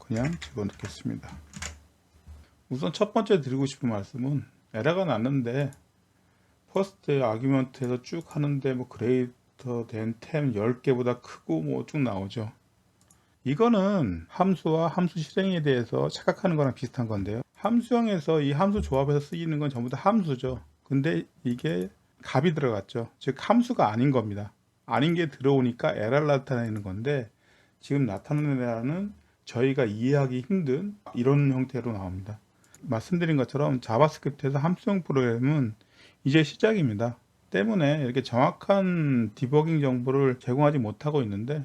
그냥 집어넣겠습니다. 우선 첫 번째 드리고 싶은 말씀은 에러가 났는데 퍼스트 아규먼트에서 쭉 하는데 뭐 그레이터 된 템 10개보다 크고 뭐 쭉 나오죠. 이거는 함수와 함수 실행에 대해서 착각하는 거랑 비슷한 건데요. 함수형에서 이 함수 조합에서 쓰이는 건 전부 다 함수죠. 근데 이게 값이 들어갔죠. 즉 함수가 아닌 겁니다. 아닌 게 들어오니까 에러를 나타내는 건데 지금 나타나는 에러는 저희가 이해하기 힘든 이런 형태로 나옵니다. 말씀드린 것처럼 자바스크립트에서 함수형 프로그램은 이제 시작입니다. 때문에 이렇게 정확한 디버깅 정보를 제공하지 못하고 있는데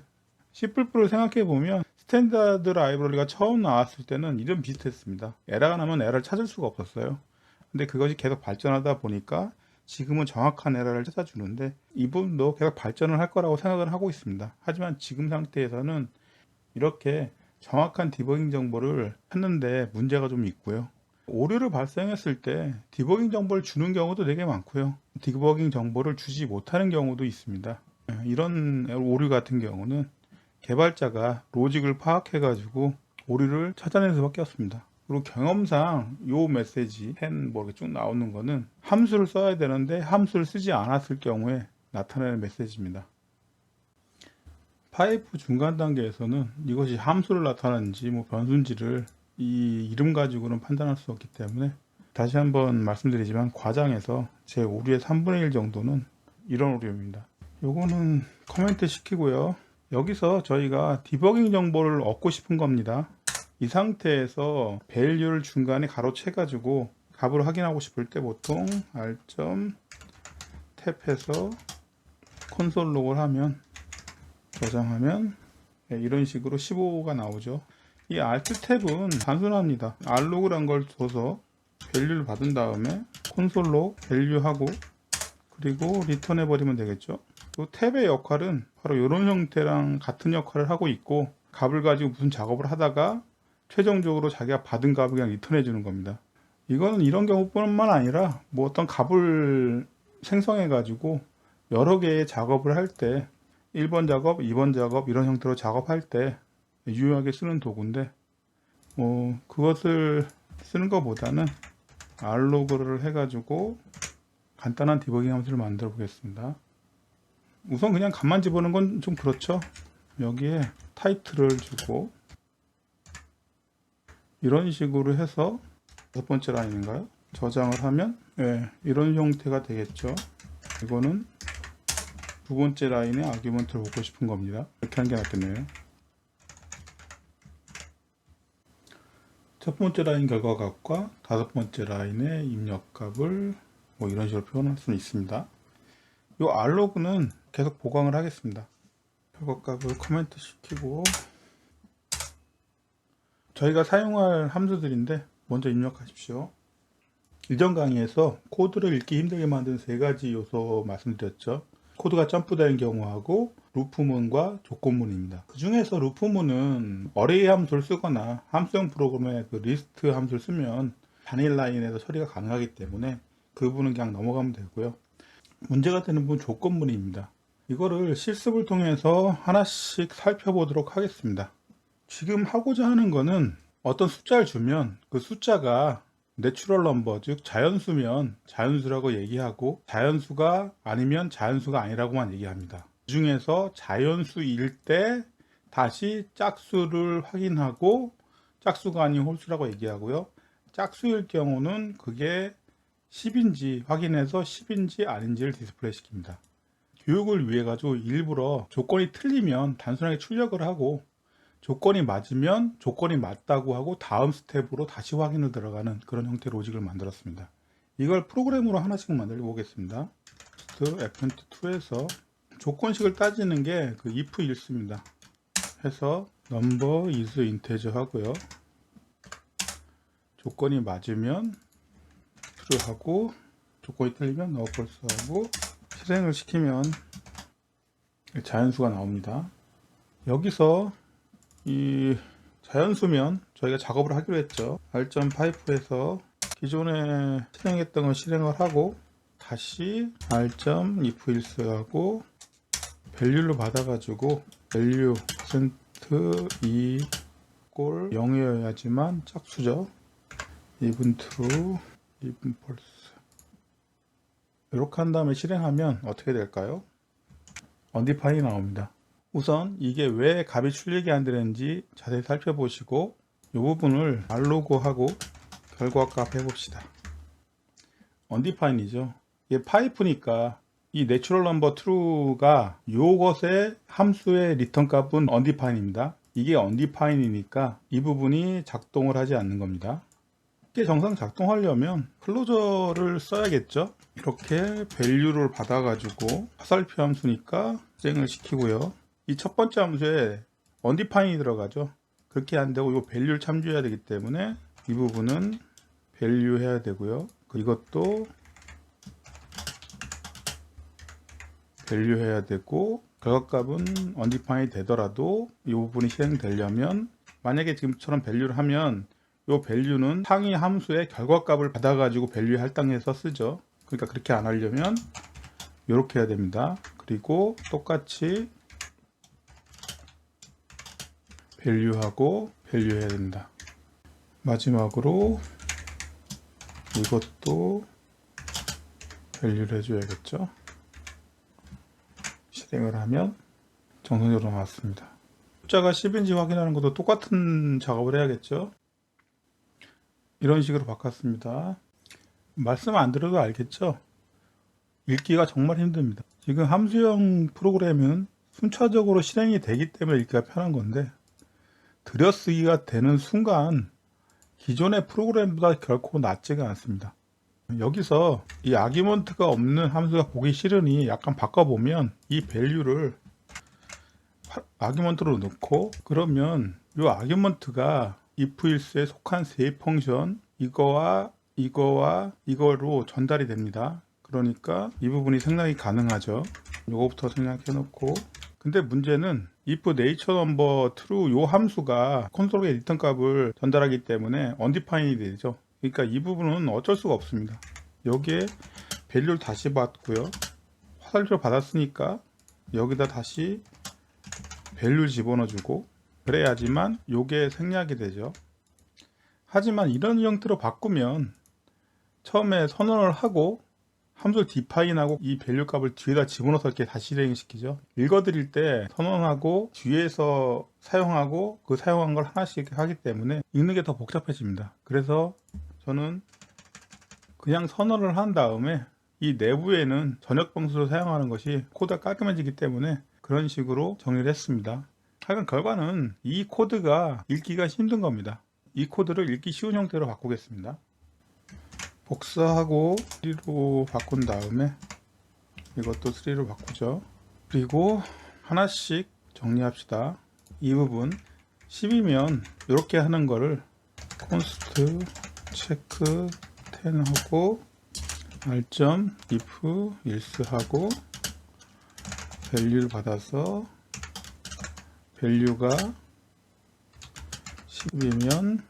C++를 생각해 보면 스탠다드 라이브러리가 처음 나왔을 때는 이름 비슷했습니다. 에러가 나면 에러를 찾을 수가 없었어요. 근데 그것이 계속 발전하다 보니까 지금은 정확한 에러를 찾아주는데 이 부분도 계속 발전을 할 거라고 생각을 하고 있습니다. 하지만 지금 상태에서는 이렇게 정확한 디버깅 정보를 찾는데 문제가 좀 있고요. 오류를 발생했을 때 디버깅 정보를 주는 경우도 되게 많고요. 디버깅 정보를 주지 못하는 경우도 있습니다. 이런 오류 같은 경우는 개발자가 로직을 파악해 가지고 오류를 찾아낼 수밖에 없습니다. 그리고 경험상 요 메시지 뭐 이렇게 쭉 나오는 거는 함수를 써야 되는데 함수를 쓰지 않았을 경우에 나타내는 메시지입니다. 파이프 중간 단계에서는 이것이 함수를 나타내는지 뭐 변수인지를 이 이름 가지고는 판단할 수 없기 때문에 다시 한번 말씀드리지만 과장에서 제 오류의 3분의 1 정도는 이런 오류입니다. 요거는 커멘트 시키고요. 여기서 저희가 디버깅 정보를 얻고 싶은 겁니다. 이 상태에서 밸류를 중간에 가로채 가지고 값을 확인하고 싶을 때 보통 R.탭해서 콘솔 로그를 하면 저장하면 이런 식으로 15가 나오죠. 이 Alt 탭은 단순합니다. R로그란 걸 줘서 밸류를 받은 다음에 콘솔 로그 밸류하고 그리고 리턴해 버리면 되겠죠. 그 탭의 역할은 바로 이런 형태랑 같은 역할을 하고 있고 값을 가지고 무슨 작업을 하다가 최종적으로 자기가 받은 값을 그냥 리턴해 주는 겁니다. 이거는 이런 경우뿐만 아니라 뭐 어떤 값을 생성해 가지고 여러 개의 작업을 할 때 1번 작업, 2번 작업 이런 형태로 작업할 때 유용하게 쓰는 도구인데 그것을 쓰는 것보다는 R로그를 해가지고 간단한 디버깅 함수를 만들어 보겠습니다. 우선 그냥 값만 집어넣는 건 좀 그렇죠. 여기에 타이틀을 주고 이런 식으로 해서 6번째 라인인가요? 저장을 하면 이런 형태가 되겠죠. 이거는 2번째 라인의 아규먼트를 보고 싶은 겁니다. 이렇게 하는 게 낫겠네요. 첫 번째 라인 결과값과 5번째 라인의 입력값을 뭐 이런 식으로 표현할 수는 있습니다. 이 R로그는 계속 보강을 하겠습니다. 결과값을 커멘트 시키고 저희가 사용할 함수들인데 먼저 입력하십시오. 이전 강의에서 코드를 읽기 힘들게 만든 3가지 요소 말씀드렸죠. 코드가 점프되는 경우하고 루프문과 조건문입니다. 그 중에서 루프문은 어레이 함수를 쓰거나 함수형 프로그램의 그 리스트 함수를 쓰면 단일 라인에서 처리가 가능하기 때문에 그 부분은 그냥 넘어가면 되고요. 문제가 되는 부분 조건문입니다. 이거를 실습을 통해서 하나씩 살펴보도록 하겠습니다. 지금 하고자 하는 거는 어떤 숫자를 주면 그 숫자가 내추럴 넘버 즉 자연수면 자연수라고 얘기하고 자연수가 아니면 자연수가 아니라고만 얘기합니다. 그 중에서 자연수일 때 다시 짝수를 확인하고 짝수가 아닌 홀수라고 얘기하고요. 짝수일 경우는 그게 10인지 확인해서 10인지 아닌지를 디스플레이 시킵니다. 교육을 위해 가지고 일부러 조건이 틀리면 단순하게 출력을 하고 조건이 맞으면 조건이 맞다고 하고 다음 스텝으로 다시 확인을 들어가는 그런 형태의 로직을 만들었습니다. 이걸 프로그램으로 하나씩 만들어 보겠습니다. fnt2에서 조건식을 따지는 게 그 if 일수입니다. 해서 number is integer 하고요. 조건이 맞으면 true 하고 조건이 틀리면 no false 하고 실행을 시키면 자연수가 나옵니다. 여기서 이 자연수면 저희가 작업을 하기로 했죠. R.파이프에서 기존에 실행했던 걸 실행을 하고 다시 r.if else 하고 밸류를 받아가지고 밸류 %2 꼴 0이어야지만 짝수죠. even true, even false. 이렇게 한 다음에 실행하면 어떻게 될까요? undefined이 나옵니다. 우선 이게 왜 값이 출력이 안 되는지 자세히 살펴보시고 이 부분을 알로그하고 결과값 해봅시다. undefined이죠. 이게 파이프니까 이 natural number true가 요것의 함수의 리턴 값은 undefined입니다. 이게 undefined이니까 이 부분이 작동을 하지 않는 겁니다. 이게 정상 작동하려면 클로저를 써야겠죠. 이렇게 value를 받아가지고 화살표 함수니까 실행을 시키고요. 이 첫 번째 함수에 undefined이 들어가죠. 그렇게 안 되고 이 value를 참조해야 되기 때문에 이 부분은 value 해야 되고요. 이것도 value 해야 되고 결과값은 undefined 되더라도 이 부분이 실행되려면 만약에 지금처럼 value를 하면 이 value는 상위 함수의 결과값을 받아가지고 value 할당해서 쓰죠. 그러니까 그렇게 안 하려면 이렇게 해야 됩니다. 그리고 똑같이 value하고 value 해야 됩니다. 마지막으로 이것도 value를 해줘야겠죠. 실행을 하면 정상적으로 나왔습니다. 숫자가 10인지 확인하는 것도 똑같은 작업을 해야겠죠. 이런 식으로 바꿨습니다. 말씀 안 들어도 알겠죠? 읽기가 정말 힘듭니다. 지금 함수형 프로그램은 순차적으로 실행이 되기 때문에 읽기가 편한 건데 들여쓰기가 되는 순간 기존의 프로그램보다 결코 낫지가 않습니다. 여기서 이 아규먼트가 없는 함수가 보기 싫으니 약간 바꿔보면 이 밸류를 아규먼트로 넣고 그러면 이 아규먼트가 if else에 속한 세 펑션 이거와 이거로 전달이 됩니다. 그러니까 이 부분이 생략이 가능하죠. 요거부터 생략해 놓고 근데 문제는 if nature number true 요 함수가 콘솔에 리턴 값을 전달하기 때문에 undefined 되죠. 그러니까 이 부분은 어쩔 수가 없습니다. 여기에 밸류를 다시 받고요. 화살표를 받았으니까 여기다 다시 밸류 집어넣어주고 그래야지만 요게 생략이 되죠. 하지만 이런 형태로 바꾸면 처음에 선언을 하고 함수를 디파인하고 이 밸류 값을 뒤에다 집어넣어서 이렇게 다시 실행시키죠. 읽어드릴 때 선언하고 뒤에서 사용하고 그 사용한 걸 하나씩 하기 때문에 읽는 게 더 복잡해집니다. 그래서 저는 그냥 선언을 한 다음에 이 내부에는 전역 방수로 사용하는 것이 코드가 깔끔해지기 때문에 그런 식으로 정리를 했습니다. 하여간 결과는 이 코드가 읽기가 힘든 겁니다. 이 코드를 읽기 쉬운 형태로 바꾸겠습니다. 복사하고 3로 바꾼 다음에 이것도 3로 바꾸죠. 그리고 하나씩 정리합시다. 이 부분 10이면 이렇게 하는 거를 const 체크 10 하고 r.if else 하고 value를 받아서 value가 10이면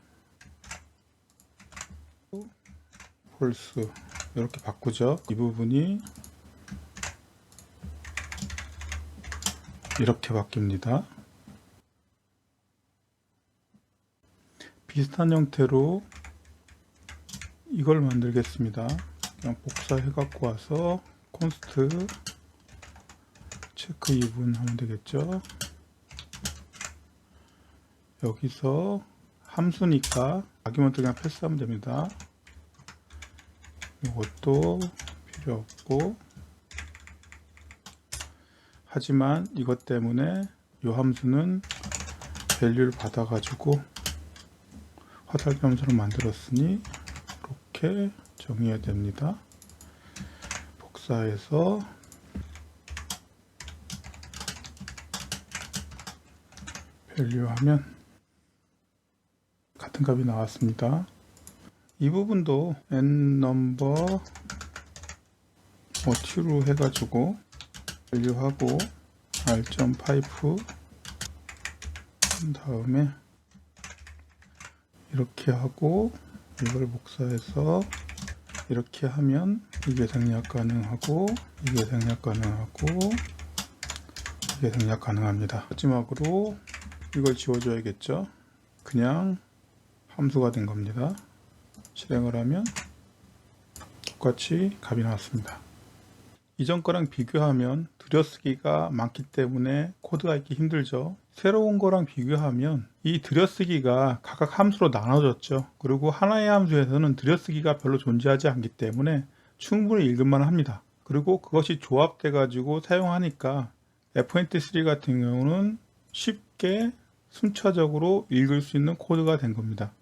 false 이렇게 바꾸죠. 이 부분이 이렇게 바뀝니다. 비슷한 형태로 이걸 만들겠습니다. 그냥 복사해 갖고 와서 const 체크 2분 하면 되겠죠. 여기서 함수니까 아규먼트 그냥 패스하면 됩니다. 이것도 필요 없고 하지만 이것 때문에 이 함수는 밸류를 받아 가지고 화살표 함수로 만들었으니 이렇게 정의해야 됩니다. 복사해서 밸류 하면 같은 값이 나왔습니다. 이 부분도 nNumber true로 해가지고 밸류하고 r.pipe 한 다음에 이렇게 하고 이걸 복사해서 이렇게 하면 이게 생략 가능하고 이게 생략 가능하고 이게 생략 가능합니다. 마지막으로 이걸 지워줘야겠죠. 그냥 함수가 된 겁니다. 실행을 하면 똑같이 값이 나왔습니다. 이전 거랑 비교하면 들여쓰기가 많기 때문에 코드가 읽기 힘들죠. 새로운 거랑 비교하면 이 들여쓰기가 각각 함수로 나눠졌죠. 그리고 하나의 함수에서는 들여쓰기가 별로 존재하지 않기 때문에 충분히 읽을만 합니다. 그리고 그것이 조합돼 가지고 사용하니까 FNT3 같은 경우는 쉽게 순차적으로 읽을 수 있는 코드가 된 겁니다.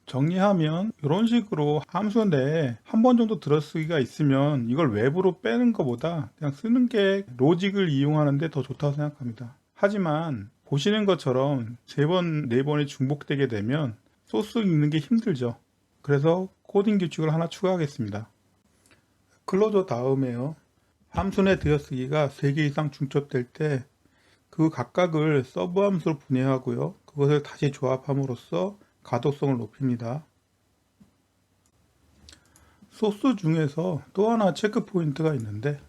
정리하면 이런 식으로 함수 내에 한 번 정도 들어쓰기가 있으면 이걸 외부로 빼는 것보다 그냥 쓰는 게 로직을 이용하는데 더 좋다고 생각합니다. 하지만 보시는 것처럼 3번, 4번이 중복되게 되면 소스 읽는 게 힘들죠. 그래서 코딩 규칙을 하나 추가하겠습니다. 클로저 다음에요. 함수 내 들여쓰기가 3개 이상 중첩될 때 그 각각을 서브 함수로 분해하고요. 그것을 다시 조합함으로써 가독성을 높입니다. 소스 중에서 또 하나 체크 포인트가 있는데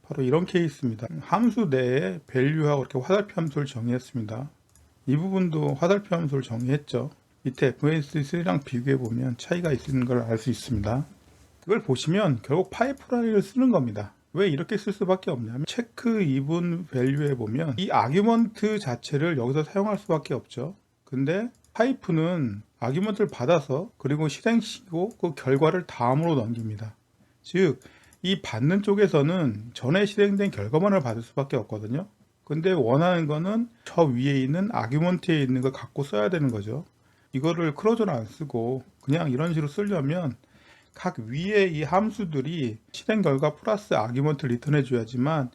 바로 이런 케이스입니다. 함수 내에 value하고 이렇게 화살표 함수를 정의했습니다. 이 부분도 화살표 함수를 정의했죠. 밑에 FNT3랑 비교해 보면 차이가 있는 걸 알 수 있습니다. 그걸 보시면 결국 파이프라인을 쓰는 겁니다. 왜 이렇게 쓸 수밖에 없냐면 체크 even value에 보면 이 아규먼트 자체를 여기서 사용할 수밖에 없죠. 근데 파이프는 아규먼트를 받아서 그리고 실행시키고 그 결과를 다음으로 넘깁니다. 즉 이 받는 쪽에서는 전에 실행된 결과만을 받을 수밖에 없거든요. 근데 원하는 거는 저 위에 있는 아규먼트에 있는 걸 갖고 써야 되는 거죠. 이거를 클로저를 안 쓰고 그냥 이런 식으로 쓰려면 각 위에 이 함수들이 실행 결과 플러스 아규먼트를 리턴해 줘야지만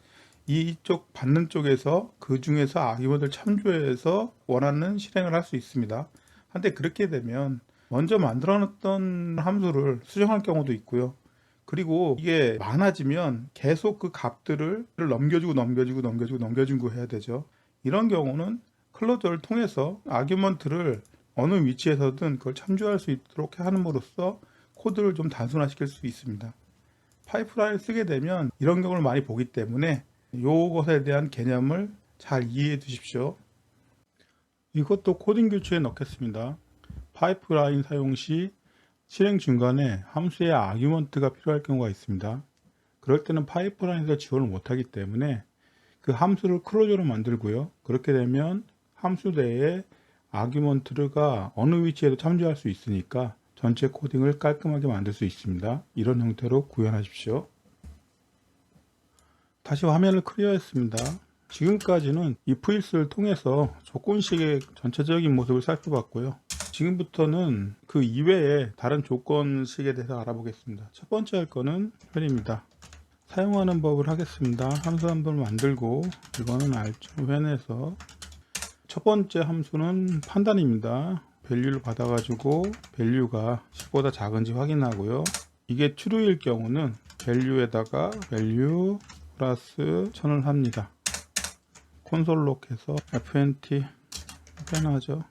이쪽 받는 쪽에서 그 중에서 아규먼트를 참조해서 원하는 실행을 할 수 있습니다. 근데 그렇게 되면 먼저 만들어 놨던 함수를 수정할 경우도 있고요. 그리고 이게 많아지면 계속 그 값들을 넘겨주고 해야 되죠. 이런 경우는 클로저를 통해서 아규먼트를 어느 위치에서든 그걸 참조할 수 있도록 함으로써 코드를 좀 단순화시킬 수 있습니다. 파이프라인을 쓰게 되면 이런 경우를 많이 보기 때문에 이것에 대한 개념을 잘 이해해 두십시오. 이것도 코딩 규칙에 넣겠습니다. 파이프라인 사용 시 실행 중간에 함수의 아규먼트가 필요할 경우가 있습니다. 그럴 때는 파이프라인에서 지원을 못하기 때문에 그 함수를 클로저로 만들고요. 그렇게 되면 함수 내에 아규먼트가 어느 위치에도 참조할 수 있으니까 전체 코딩을 깔끔하게 만들 수 있습니다. 이런 형태로 구현하십시오. 다시 화면을 클리어했습니다. 지금까지는 if else를 통해서 조건식의 전체적인 모습을 살펴봤고요. 지금부터는 그 이외에 다른 조건식에 대해서 알아보겠습니다. 첫 번째 할 거는 when입니다. 사용하는 법을 하겠습니다. 함수 한 번 만들고 이거는 r.when에서 첫 번째 함수는 판단입니다. value를 받아가지고 value가 10보다 작은지 확인하고요. 이게 true일 경우는 value에다가 value 플러스 1000을 합니다. 콘솔 록해서 fnt 빼놔죠.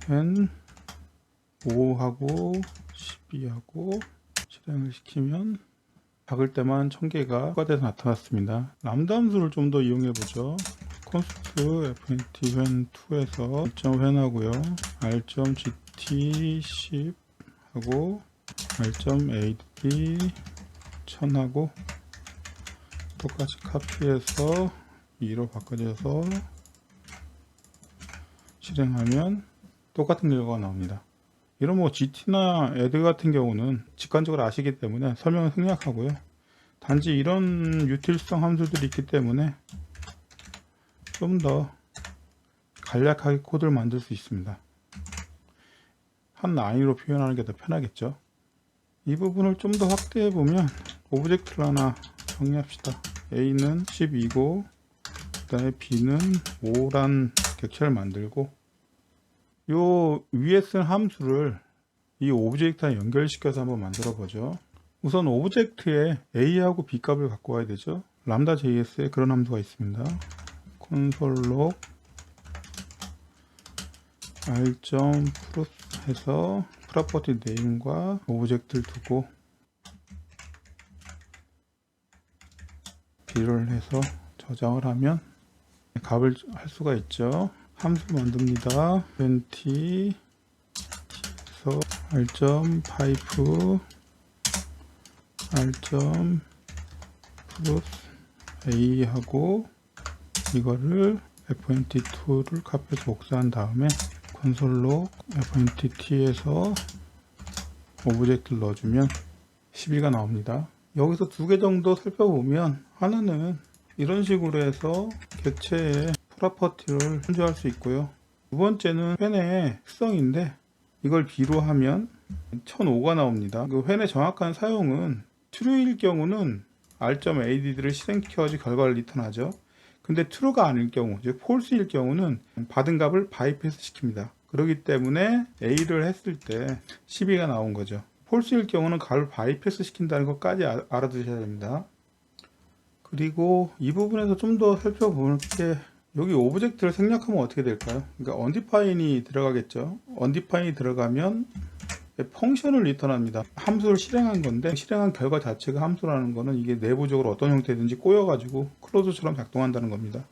when 5하고 12하고 실행을 시키면 작을 때만 1000개가 추가돼서 나타났습니다. 람다 함수를 좀 더 이용해 보죠. const fnt when 2에서 r.when 하고요. r.gt 10 하고 r.ad 1000 하고 똑같이 카피해서 2로 바꿔줘서 실행하면 똑같은 결과가 나옵니다. 이런 GT나 add 같은 경우는 직관적으로 아시기 때문에 설명을 생략하고요. 단지 이런 유틸성 함수들이 있기 때문에 좀 더 간략하게 코드를 만들 수 있습니다. 한 라인으로 표현하는 게 더 편하겠죠. 이 부분을 좀 더 확대해 보면 오브젝트를 하나 정리합시다. A는 12고 그 다음에 B는 5란 객체를 만들고 요 위에 쓴 함수를 이 오브젝트와 연결시켜서 한번 만들어 보죠. 우선 오브젝트에 A하고 B 값을 갖고 와야 되죠. 람다 JS에 그런 함수가 있습니다. 콘솔 록 r.pros 해서 프로퍼티 네임과 오브젝트를 두고 b를 해서 저장을 하면 값을 할 수가 있죠. 함수 만듭니다. t에서 r.pipe r.pros a 하고 이거를 fnt2를 카피해서 복사한 다음에 콘솔로 fnt-t에서 오브젝트를 넣어주면 12가 나옵니다. 여기서 두 개 정도 살펴보면 하나는 이런 식으로 해서 객체의 프로퍼티를 선정할 수 있고요. 두 번째는 펜의 특성인데 이걸 B로 하면 1005가 나옵니다. 그 펜의 정확한 사용은 true일 경우는 r.add를 실행시켜야지 결과를 리턴하죠. 근데 true가 아닐 경우, 즉 false일 경우는 받은 값을 바이패스 시킵니다. 그렇기 때문에 a를 했을 때 12가 나온 거죠. false일 경우는 값을 바이패스 시킨다는 것까지 알아두셔야 됩니다. 그리고 이 부분에서 좀 더 살펴볼 게 여기 오브젝트를 생략하면 어떻게 될까요? 그러니까 undefined이 들어가겠죠. undefined이 들어가면 펑션을 리턴합니다. 함수를 실행한 건데 실행한 결과 자체가 함수라는 거는 이게 내부적으로 어떤 형태든지 꼬여가지고 클로즈처럼 작동한다는 겁니다.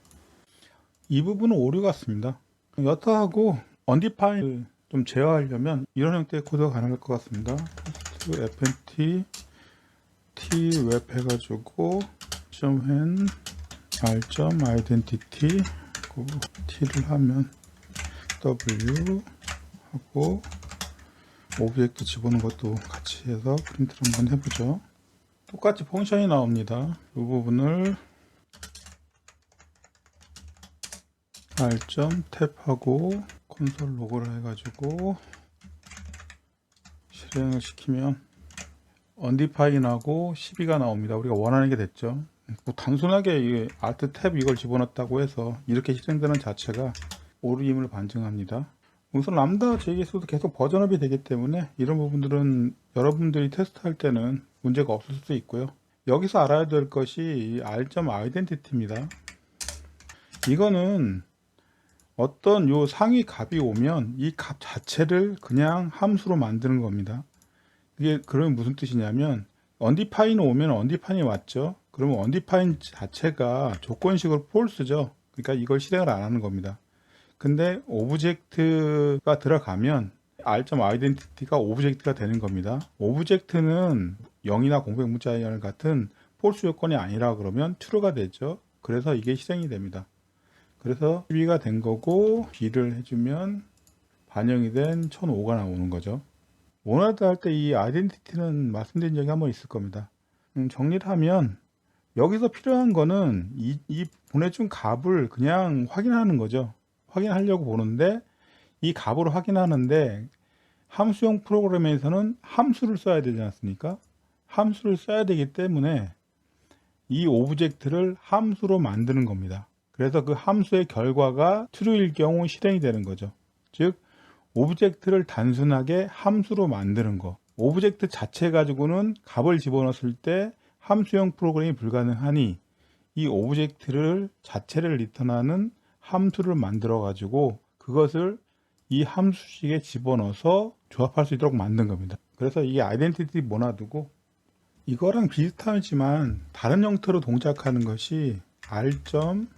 이 부분은 오류 같습니다. 여타하고 undefined 좀 제어하려면 이런 형태의 코드가 가능할 것 같습니다. fnt t 웹 해가지고 .when r.identity t를 하면 w 하고 오브젝트 집어넣은 것도 같이 해서 프린트를 한번 해보죠. 똑같이 펑션이 나옵니다. 이 부분을 r.탭하고 콘솔 로그를 해가지고 실행을 시키면 undefined하고 12가 나옵니다. 우리가 원하는 게 됐죠. 뭐 단순하게 이 Alt 탭 이걸 집어넣었다고 해서 이렇게 실행되는 자체가 오류임을 반증합니다. 우선 람다 JS도 계속 버전업이 되기 때문에 이런 부분들은 여러분들이 테스트할 때는 문제가 없을 수도 있고요. 여기서 알아야 될 것이 r.identity입니다. 이거는 어떤 요 상위 값이 오면 이 값 자체를 그냥 함수로 만드는 겁니다. 이게 그러면 무슨 뜻이냐면 undefined 오면 undefined이 왔죠. 그러면 undefined 자체가 조건식으로 false죠. 그러니까 이걸 실행을 안 하는 겁니다. 근데 오브젝트가 들어가면 r.identity가 오브젝트가 되는 겁니다. 오브젝트는 0이나 공백 문자열 같은 false 조건이 아니라 그러면 true가 되죠. 그래서 이게 실행이 됩니다. 그래서 12가 된 거고 B를 해주면 반영이 된 1005가 나오는 거죠. 모나드 할 때 이 아이덴티티는 말씀드린 적이 한번 있을 겁니다. 정리를 하면 여기서 필요한 거는 이 보내준 값을 그냥 확인하는 거죠. 확인하려고 보는데 이 값으로 확인하는데 함수형 프로그램에서는 함수를 써야 되지 않습니까? 함수를 써야 되기 때문에 이 오브젝트를 함수로 만드는 겁니다. 그래서 그 함수의 결과가 true일 경우 실행이 되는 거죠. 즉 오브젝트를 단순하게 함수로 만드는 거. 오브젝트 자체 가지고는 값을 집어넣었을 때 함수형 프로그램이 불가능하니 이 오브젝트를 자체를 리턴하는 함수를 만들어 가지고 그것을 이 함수식에 집어넣어서 조합할 수 있도록 만든 겁니다. 그래서 이게 아이덴티티 모나드고 이거랑 비슷하지만 다른 형태로 동작하는 것이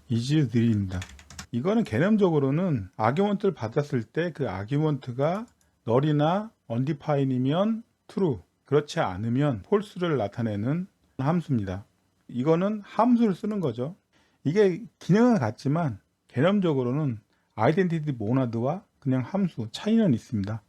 r.isNull입니다. 이거는 개념적으로는 아규먼트를 받았을 때 그 아규먼트가 null이나 undefined이면 true, 그렇지 않으면 false를 나타내는 함수입니다. 이거는 함수를 쓰는 거죠. 이게 기능은 같지만 개념적으로는 아이덴티티 모나드와 그냥 함수 차이는 있습니다.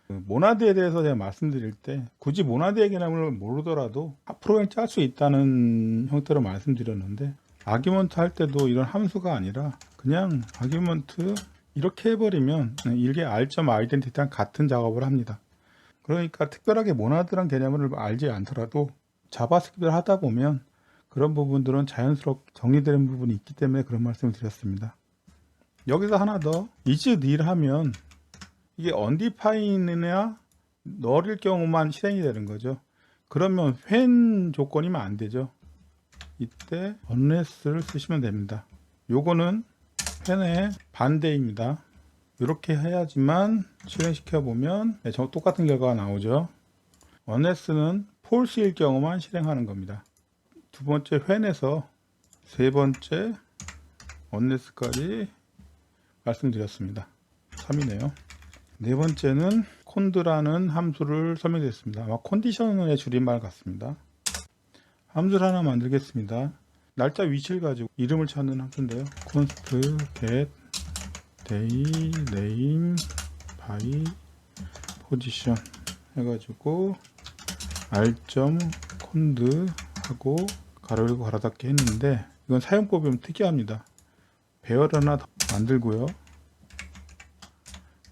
모나드에 대해서 제가 말씀드릴 때 굳이 모나드의 개념을 모르더라도 프로그램 짤 수 있다는 형태로 말씀드렸는데 아규먼트 할 때도 이런 함수가 아니라 그냥 아규먼트 이렇게 해버리면 이게 r.identity랑 같은 작업을 합니다. 그러니까 특별하게 모나드란 개념을 알지 않더라도 자바스크립트를 하다 보면 그런 부분들은 자연스럽게 정리되는 부분이 있기 때문에 그런 말씀을 드렸습니다. 여기서 하나 더 isNull 하면 이게 undefined나 null일 경우만 실행이 되는 거죠. 그러면 when 조건이면 안 되죠. 이때 unless를 쓰시면 됩니다. 요거는 when의 반대입니다. 이렇게 해야지만 실행시켜 보면 똑같은 결과가 나오죠. unless는 false일 경우만 실행하는 겁니다. 두 번째 when에서 세 번째 unless까지 말씀드렸습니다. 3이네요. 네 번째는 con드라는 함수를 설명드렸습니다. 아마 컨디션의 줄임말 같습니다. 함수를 하나 만들겠습니다. 날짜 위치를 가지고 이름을 찾는 함수인데요. const get day name by position 해가지고 r.cond 하고 가로 열고 가로 닫기 했는데, 이건 사용법이 좀 특이합니다. 배열 하나 더 만들고요.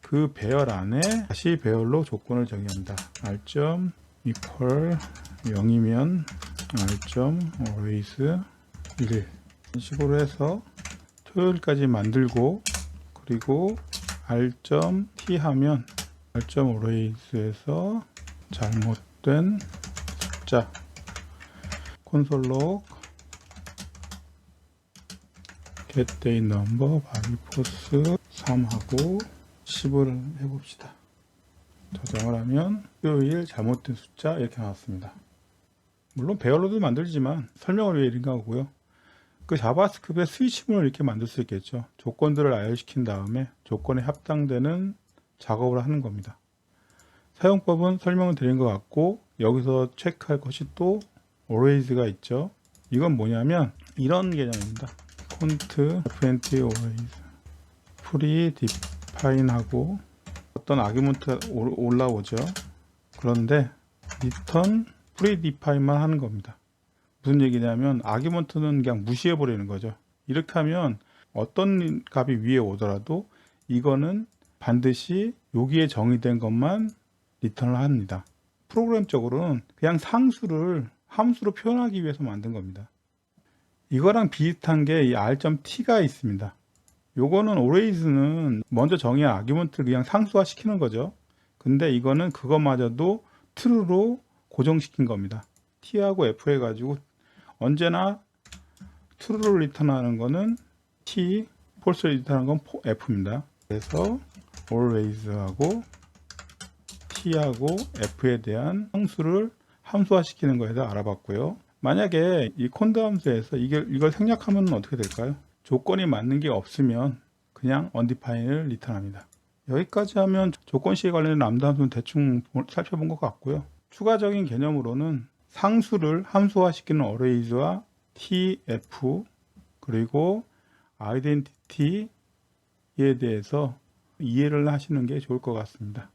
그 배열 안에 다시 배열로 조건을 정의합니다. r.equal 0이면 r.always 1 이런 식으로 해서 토요일까지 만들고, 그리고 r.t 하면 r.always에서 잘못된 숫자 콘솔 get day number by force 3하고 10을 해봅시다. 저장을 하면 토요일 잘못된 숫자 이렇게 나왔습니다. 물론 배열로도 만들지만 설명을 위해 이런 거고요. 그 자바스크립트의 스위치문을 이렇게 만들 수 있겠죠. 조건들을 아열시킨 다음에 조건에 합당되는 작업을 하는 겁니다. 사용법은 설명을 드린 것 같고, 여기서 체크할 것이 또 always가 있죠. 이건 뭐냐면 이런 개념입니다. cont fnt always pre define 하고 어떤 아규먼트가 올라오죠. 그런데 return predefine만 하는 겁니다. 무슨 얘기냐면 아규먼트는 그냥 무시해 버리는 거죠. 이렇게 하면 어떤 값이 위에 오더라도 이거는 반드시 여기에 정의된 것만 리턴을 합니다. 프로그램적으로는 그냥 상수를 함수로 표현하기 위해서 만든 겁니다. 이거랑 비슷한 게 이 r.t가 있습니다. 요거는 always는 먼저 정의한 아규먼트를 그냥 상수화 시키는 거죠. 근데 이거는 그것마저도 true로 고정시킨 겁니다. t하고 f 해가지고 언제나 true를 리턴하는 거는 t, false를 리턴하는 건 f입니다. 그래서 always하고 t하고 f에 대한 상수를 함수화시키는 거에 대해서 알아봤고요. 만약에 이 const 함수에서 이걸 생략하면 어떻게 될까요? 조건이 맞는 게 없으면 그냥 undefined를 리턴합니다. 여기까지 하면 조건식에 관련된 람다 함수는 대충 살펴본 것 같고요. 추가적인 개념으로는 상수를 함수화시키는 arrays와 tf 그리고 identity에 대해서 이해를 하시는 게 좋을 것 같습니다.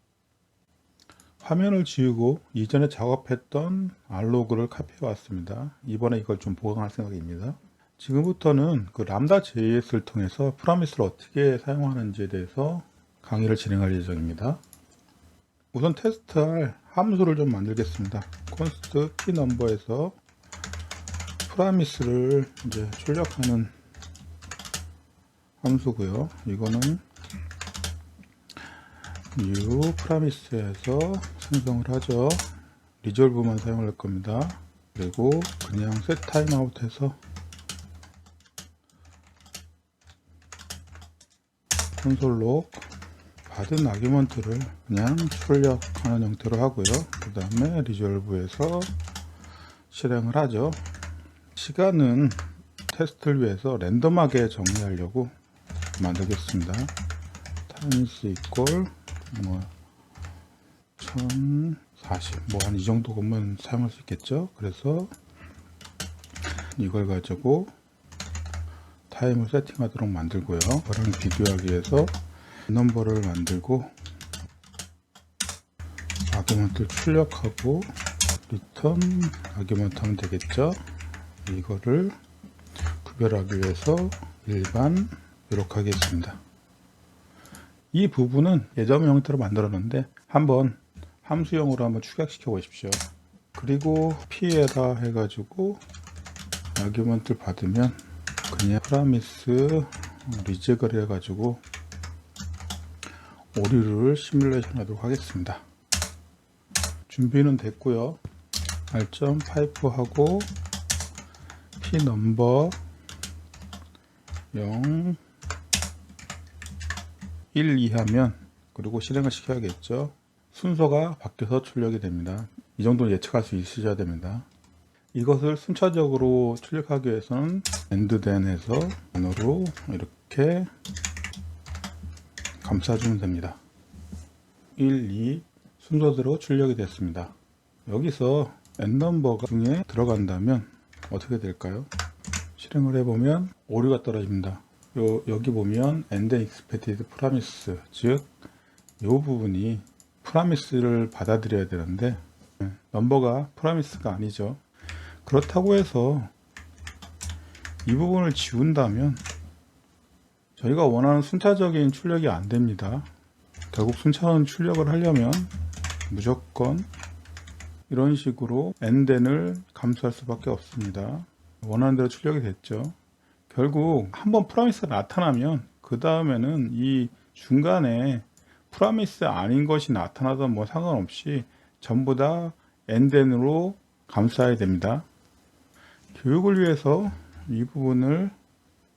화면을 지우고 이전에 작업했던 알로그를 카피해 왔습니다. 이번에 이걸 좀 보강할 생각입니다. 지금부터는 그 람다 JS를 통해서 프로미스를 어떻게 사용하는지에 대해서 강의를 진행할 예정입니다. 우선 테스트할 함수를 좀 만들겠습니다. const keynumber에서 프로미스를 이제 출력하는 함수고요. 이거는 new 프로미스에서 생성을 하죠. resolve만 사용할 겁니다. 그리고 그냥 set timeout 해서 콘솔로 받은 아규먼트를 그냥 출력하는 형태로 하고요. 그 다음에 resolve에서 실행을 하죠. 시간은 테스트를 위해서 랜덤하게 정리하려고 만들겠습니다. times equal 1040 뭐 한 이 정도 것만 사용할 수 있겠죠. 그래서 이걸 가지고 타임을 세팅하도록 만들고요. 그랑 비교하기 위해서 넘버를 만들고 아규먼트를 출력하고 리턴 아규먼트 하면 되겠죠. 이거를 구별하기 위해서 일반 이렇게 하겠습니다. 이 부분은 예전 형태로 만들었는데 한번 함수형으로 한번 축약시켜 보십시오. 그리고 p에다 해가지고 아규먼트를 받으면 그냥 프로미스 리젝을 해가지고 오류를 시뮬레이션 하도록 하겠습니다. 준비는 됐고요. r.pipe 하고 p 넘버 0 1, 2 하면 그리고 실행을 시켜야겠죠. 순서가 바뀌어서 출력이 됩니다. 이 정도는 예측할 수 있으셔야 됩니다. 이것을 순차적으로 출력하기 위해서는 end then 해서 번호로 이렇게 감싸주면 됩니다. 1, 2 순서대로 출력이 됐습니다. 여기서 n넘버가 중에 들어간다면 어떻게 될까요? 실행을 해보면 오류가 떨어집니다. 여기 보면 end expected promise, 즉 이 부분이 프라미스를 받아들여야 되는데 넘버가 프라미스가 아니죠. 그렇다고 해서 이 부분을 지운다면 저희가 원하는 순차적인 출력이 안 됩니다. 결국 순차적인 출력을 하려면 무조건 이런 식으로 end을 감수할 수밖에 없습니다. 원하는 대로 출력이 됐죠. 결국 한번 프라미스가 나타나면 그 다음에는 이 중간에 프라미스 아닌 것이 나타나던 뭐 상관없이 전부 다 end으로 감싸야 됩니다. 교육을 위해서 이 부분을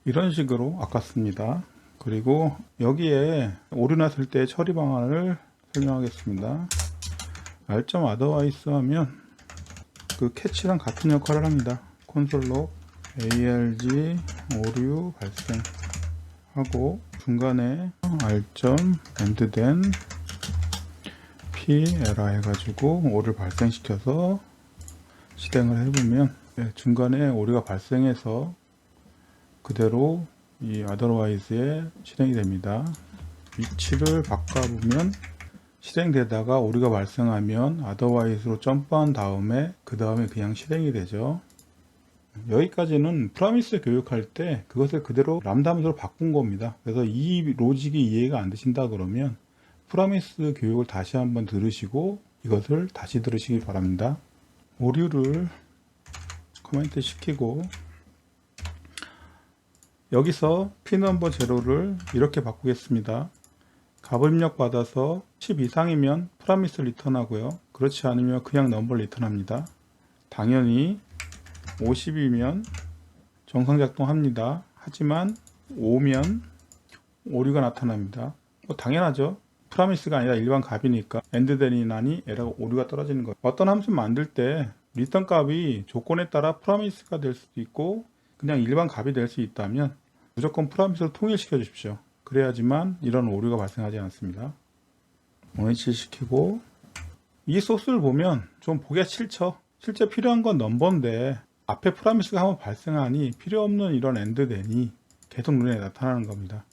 이런 식으로 아꼈습니다. 그리고 여기에 오류 났을 때 처리 방안을 설명하겠습니다. r.otherwise 하면 그 캐치랑 같은 역할을 합니다. 콘솔로 arg 오류 발생하고 중간에 r.end then p error 해가지고 오류를 발생시켜서 실행을 해보면 중간에 오류가 발생해서 그대로 이 otherwise에 실행이 됩니다. 위치를 바꿔보면 실행되다가 오류가 발생하면 otherwise로 점프한 다음에 그 다음에 그냥 실행이 되죠. 여기까지는 프라미스 교육할 때 그것을 그대로 람다 함수로 바꾼 겁니다. 그래서 이 로직이 이해가 안 되신다 그러면 프라미스 교육을 다시 한번 들으시고 이것을 다시 들으시기 바랍니다. 오류를 커멘트 시키고 여기서 pnumber 0를 이렇게 바꾸겠습니다. 값을 입력받아서 10 이상이면 프라미스 리턴하고요. 그렇지 않으면 그냥 넘버를 리턴합니다. 당연히 50이면 정상작동합니다. 하지만 5면 오류가 나타납니다. 당연하죠. 프라미스가 아니라 일반 값이니까 end then이 나니 에러가 오류가 떨어지는 거예요. 어떤 함수 만들 때 리턴 값이 조건에 따라 프라미스가 될 수도 있고 그냥 일반 값이 될 수 있다면 무조건 프라미스로 통일시켜 주십시오. 그래야지만 이런 오류가 발생하지 않습니다. 원위치 시키고 이 소스를 보면 좀 보기가 싫죠. 실제 필요한 건 넘버인데 앞에 프라미스가 한번 발생하니 필요 없는 이런 end then이 계속 눈에 나타나는 겁니다.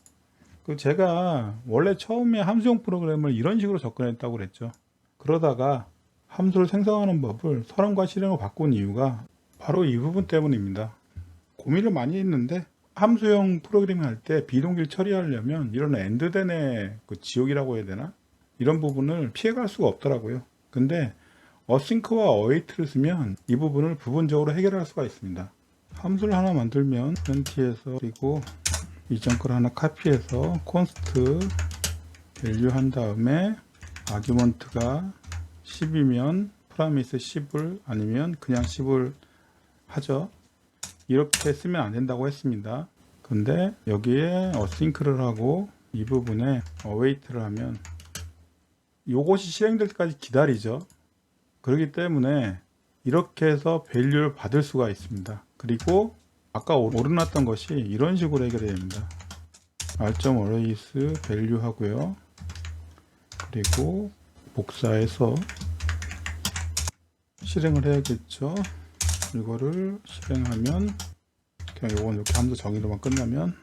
제가 원래 처음에 함수형 프로그램을 이런 식으로 접근했다고 그랬죠. 그러다가 함수를 생성하는 법을 서론과 실행으로 바꾼 이유가 바로 이 부분 때문입니다. 고민을 많이 했는데 함수형 프로그래밍 할 때 비동기를 처리하려면 이런 end then의 그 지옥이라고 해야 되나? 이런 부분을 피해갈 수가 없더라고요. 근데 어싱크와 어웨이트를 쓰면 이 부분을 부분적으로 해결할 수가 있습니다. 함수를 하나 만들면 plenty에서 그리고 이전 걸 하나 카피해서 const value 한 다음에 아규먼트가 10이면 프라미스 10을 아니면 그냥 10을 하죠. 이렇게 쓰면 안 된다고 했습니다. 근데 여기에 어싱크를 하고 이 부분에 await를 하면 이것이 실행될 때까지 기다리죠. 그렇기 때문에 이렇게 해서 밸류를 받을 수가 있습니다. 그리고 아까 오르났던 것이 이런 식으로 해결이 됩니다. r.arrays value 하고요. 그리고 복사해서 실행을 해야겠죠. 이거를 실행하면 그냥 요건 이렇게 함수 정의로만 끝나면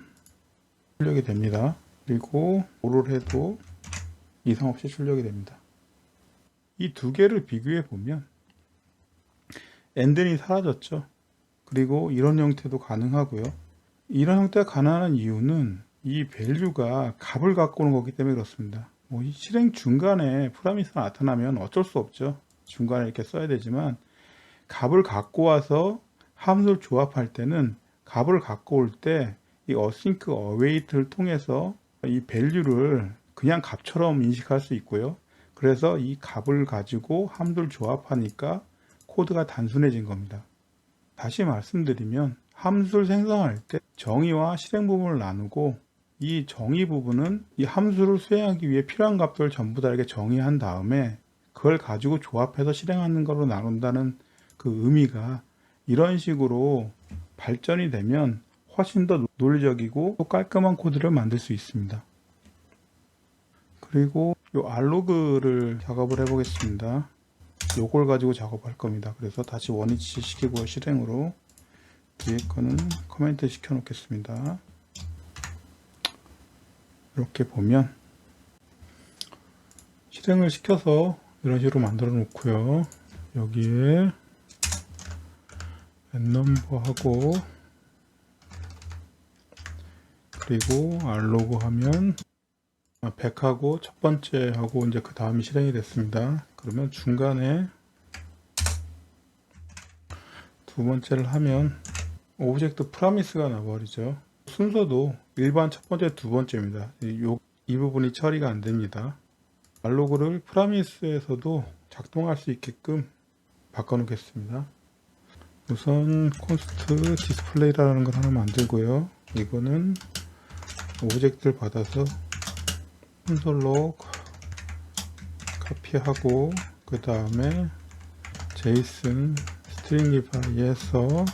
출력이 됩니다. 그리고 오를 해도 이상 없이 출력이 됩니다. 이 두 개를 비교해 보면 end는 사라졌죠. 그리고 이런 형태도 가능하고요. 이런 형태가 가능한 이유는 이 밸류가 값을 갖고 오는 거기 때문에 그렇습니다. 이 실행 중간에 프라미스가 나타나면 어쩔 수 없죠. 중간에 이렇게 써야 되지만 값을 갖고 와서 함수를 조합할 때는 값을 갖고 올 때 이 async await를 통해서 이 밸류를 그냥 값처럼 인식할 수 있고요. 그래서 이 값을 가지고 함수를 조합하니까 코드가 단순해진 겁니다. 다시 말씀드리면 함수를 생성할 때 정의와 실행 부분을 나누고 이 정의 부분은 이 함수를 수행하기 위해 필요한 값들을 전부 다 이렇게 정의한 다음에 그걸 가지고 조합해서 실행하는 거로 나눈다는 그 의미가 이런 식으로 발전이 되면 훨씬 더 논리적이고 또 깔끔한 코드를 만들 수 있습니다. 그리고 이 알로그를 작업을 해 보겠습니다. 요걸 가지고 작업할 겁니다. 그래서 다시 원위치 시키고요. 실행으로 뒤에 거는 커멘트 시켜 놓겠습니다. 이렇게 보면 실행을 시켜서 이런 식으로 만들어 놓고요. 여기에 넷넘버하고 그리고 알로그 하면 100하고 첫 번째 하고 이제 그 다음이 실행이 됐습니다. 그러면 중간에 두 번째를 하면 오브젝트 프라미스가 나버리죠. 순서도 일반 첫 번째, 두 번째입니다. 이 부분이 처리가 안 됩니다. 알로그를 프라미스에서도 작동할 수 있게끔 바꿔 놓겠습니다. 우선 콘스트 디스플레이라는 걸 하나 만들고요. 이거는 오브젝트를 받아서 콘솔로 카피하고 그 다음에 제이슨 스트링이파이에서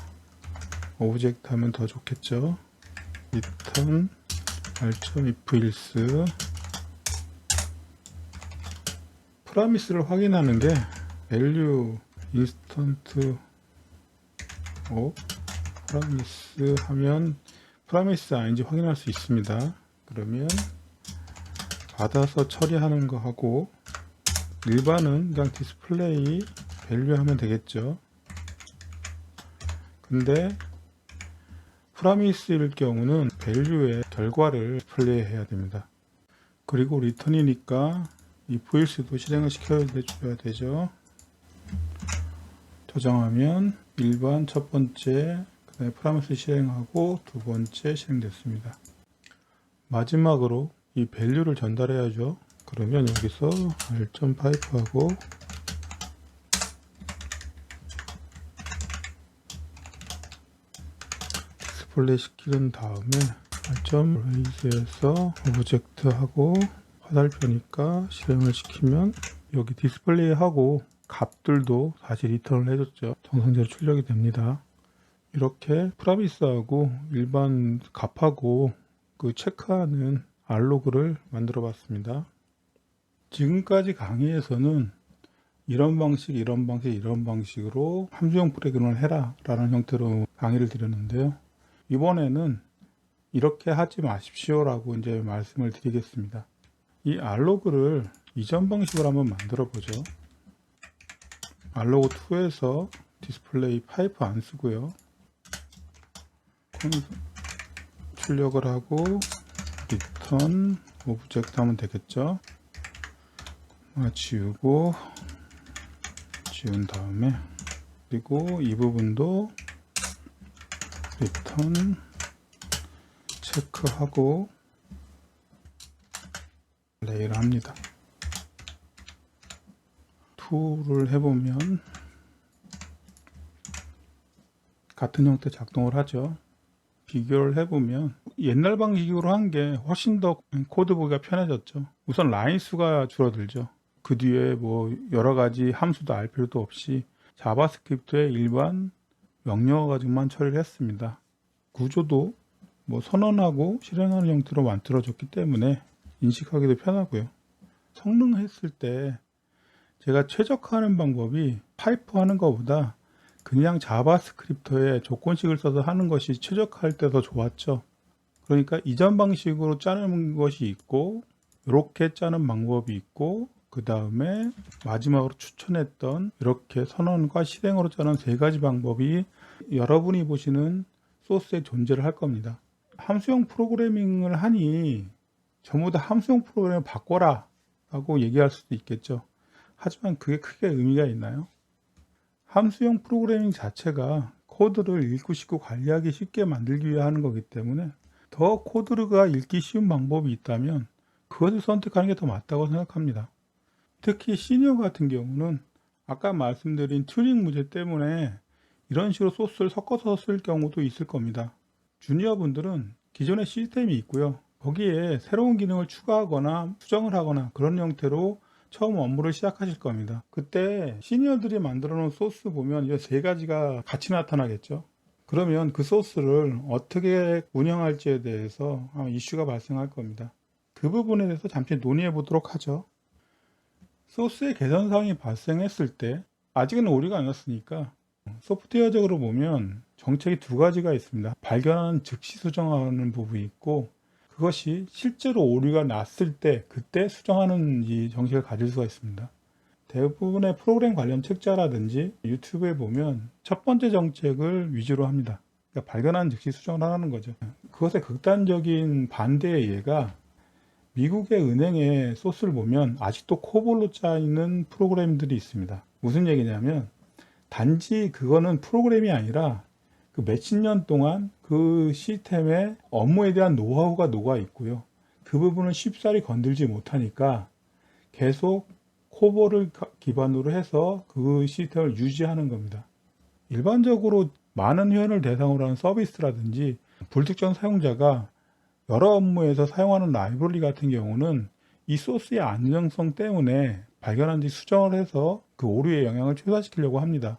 오브젝트 하면 더 좋겠죠. return r.if 프라미스를 확인하는 게 value instant 프라미스 하면 프라미스 아닌지 확인할 수 있습니다. 그러면 받아서 처리하는 거 하고 일반은 그냥 디스플레이 밸류 하면 되겠죠. 근데 프라미스일 경우는 밸류의 결과를 디스플레이 해야 됩니다. 그리고 리턴이니까 if else도 실행을 시켜야 되죠. 저장하면 일반 첫 번째 그 다음에 프라미스 실행하고 두 번째 실행됐습니다. 마지막으로 이 밸류를 전달해야죠. 그러면 여기서 r.pipe하고 디스플레이 시키는 다음에 r.raise에서 오브젝트하고 화살표니까 실행을 시키면 여기 디스플레이하고 값들도 다시 리턴을 해줬죠. 정상적으로 출력이 됩니다. 이렇게 프라미스하고 일반 값하고 그 체크하는 알로그를 만들어 봤습니다. 지금까지 강의에서는 이런 방식으로 함수형 프로그램을 해라 라는 형태로 강의를 드렸는데요. 이번에는 이렇게 하지 마십시오 라고 이제 말씀을 드리겠습니다. 이 알로그를 이전 방식으로 한번 만들어 보죠. 알로그 2에서 디스플레이 파이프 안 쓰고요. 출력을 하고 리턴 오브젝트 하면 되겠죠. 지우고 지운 다음에 그리고 이 부분도 리턴 체크하고 레이를 합니다. 2를 해보면 같은 형태 작동을 하죠. 비교를 해보면 옛날 방식으로 한 게 훨씬 더 코드 보기가 편해졌죠. 우선 라인 수가 줄어들죠. 그 뒤에 뭐 여러 가지 함수도 알 필요도 없이 자바스크립트의 일반 명령어 가지고만 처리를 했습니다. 구조도 뭐 선언하고 실행하는 형태로 만들어졌기 때문에 인식하기도 편하고요. 성능 했을 때 제가 최적화하는 방법이 파이프 하는 것보다 그냥 자바스크립트에 조건식을 써서 하는 것이 최적화할 때 더 좋았죠. 그러니까 이전 방식으로 짜는 것이 있고 이렇게 짜는 방법이 있고 그 다음에 마지막으로 추천했던 이렇게 선언과 실행으로 짜는 세 가지 방법이 여러분이 보시는 소스에 존재를 할 겁니다. 함수형 프로그래밍을 하니 전부 다 함수형 프로그램을 바꿔라 라고 얘기할 수도 있겠죠. 하지만 그게 크게 의미가 있나요? 함수형 프로그래밍 자체가 코드를 읽고 싶고 관리하기 쉽게 만들기 위해 하는 거기 때문에 더 코드가 읽기 쉬운 방법이 있다면 그것을 선택하는 게 더 맞다고 생각합니다. 특히 시니어 같은 경우는 아까 말씀드린 튜닝 문제 때문에 이런 식으로 소스를 섞어서 쓸 경우도 있을 겁니다. 주니어 분들은 기존의 시스템이 있고요. 거기에 새로운 기능을 추가하거나 수정을 하거나 그런 형태로 처음 업무를 시작하실 겁니다. 그때 시니어들이 만들어 놓은 소스 보면 이 세 가지가 같이 나타나겠죠. 그러면 그 소스를 어떻게 운영할지에 대해서 이슈가 발생할 겁니다. 그 부분에 대해서 잠시 논의해 보도록 하죠. 소스의 개선사항이 발생했을 때 아직은 오류가 아니었으니까 소프트웨어적으로 보면 정책이 두 가지가 있습니다. 발견하는 즉시 수정하는 부분이 있고, 그것이 실제로 오류가 났을 때 그때 수정하는 이 정책을 가질 수가 있습니다. 대부분의 프로그램 관련 책자라든지 유튜브에 보면 첫 번째 정책을 위주로 합니다. 그러니까 발견한 즉시 수정을 하라는 거죠. 그것의 극단적인 반대의 예가 미국의 은행의 소스를 보면 아직도 코볼로 짜있는 프로그램들이 있습니다. 무슨 얘기냐면 단지 그거는 프로그램이 아니라 그 몇십 년 동안 그 시스템의 업무에 대한 노하우가 녹아 있고요. 그 부분을 쉽사리 건들지 못하니까 계속 코볼을 기반으로 해서 그 시스템을 유지하는 겁니다. 일반적으로 많은 회원을 대상으로 하는 서비스라든지 불특정 사용자가 여러 업무에서 사용하는 라이브러리 같은 경우는 이 소스의 안정성 때문에 발견한 뒤 수정을 해서 그 오류의 영향을 최소화시키려고 합니다.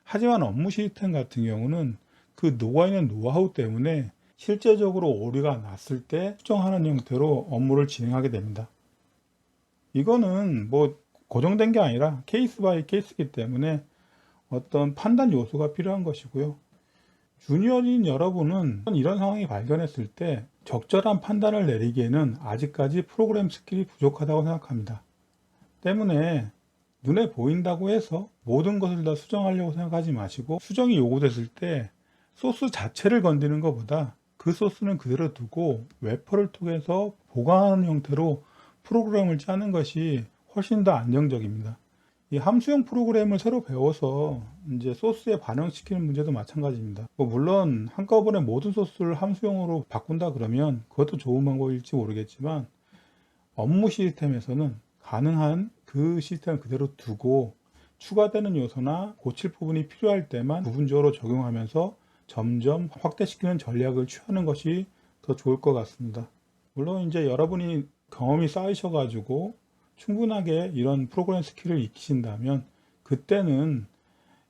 하지만 업무 시스템 같은 경우는 그 녹아있는 노하우 때문에 실제적으로 오류가 났을 때 수정하는 형태로 업무를 진행하게 됩니다. 이거는 뭐 고정된 게 아니라 케이스 바이 케이스이기 때문에 어떤 판단 요소가 필요한 것이고요. 주니어인 여러분은 이런 상황이 발견했을 때 적절한 판단을 내리기에는 아직까지 프로그램 스킬이 부족하다고 생각합니다. 때문에 눈에 보인다고 해서 모든 것을 다 수정하려고 생각하지 마시고, 수정이 요구됐을 때 소스 자체를 건드는 것보다 그 소스는 그대로 두고 래퍼를 통해서 보강하는 형태로 프로그램을 짜는 것이 훨씬 더 안정적입니다. 이 함수형 프로그램을 새로 배워서 이제 소스에 반영시키는 문제도 마찬가지입니다. 물론 한꺼번에 모든 소스를 함수형으로 바꾼다 그러면 그것도 좋은 방법일지 모르겠지만, 업무 시스템에서는 가능한 그 시스템을 그대로 두고 추가되는 요소나 고칠 부분이 필요할 때만 부분적으로 적용하면서 점점 확대시키는 전략을 취하는 것이 더 좋을 것 같습니다. 물론 이제 여러분이 경험이 쌓이셔가지고 충분하게 이런 프로그램 스킬을 익히신다면 그때는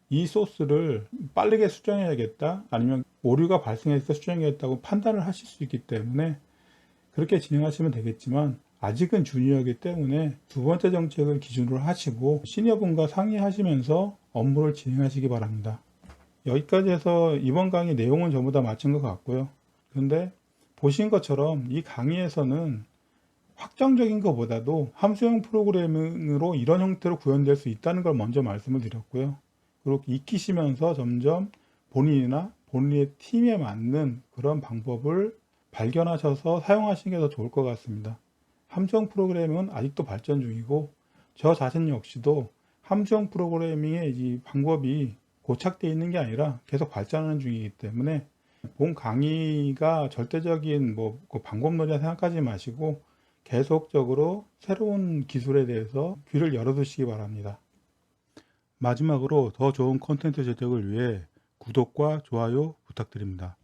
이 소스를 빠르게 수정해야겠다, 아니면 오류가 발생해서 수정해야겠다고 판단을 하실 수 있기 때문에 그렇게 진행하시면 되겠지만, 아직은 주니어이기 때문에 두 번째 정책을 기준으로 하시고 시니어분과 상의하시면서 업무를 진행하시기 바랍니다. 여기까지 해서 이번 강의 내용은 전부 다 마친 것 같고요. 그런데 보신 것처럼 이 강의에서는 확정적인 것보다도 함수형 프로그래밍으로 이런 형태로 구현될 수 있다는 걸 먼저 말씀을 드렸고요. 그리고 익히시면서 점점 본인이나 본인의 팀에 맞는 그런 방법을 발견하셔서 사용하시는 게 더 좋을 것 같습니다. 함수형 프로그래밍은 아직도 발전 중이고, 저 자신 역시도 함수형 프로그래밍의 이 방법이 고착되어 있는 게 아니라 계속 발전하는 중이기 때문에 본 강의가 절대적인 그 방법론이라 생각하지 마시고 계속적으로 새로운 기술에 대해서 귀를 열어두시기 바랍니다. 마지막으로 더 좋은 콘텐츠 제작을 위해 구독과 좋아요 부탁드립니다.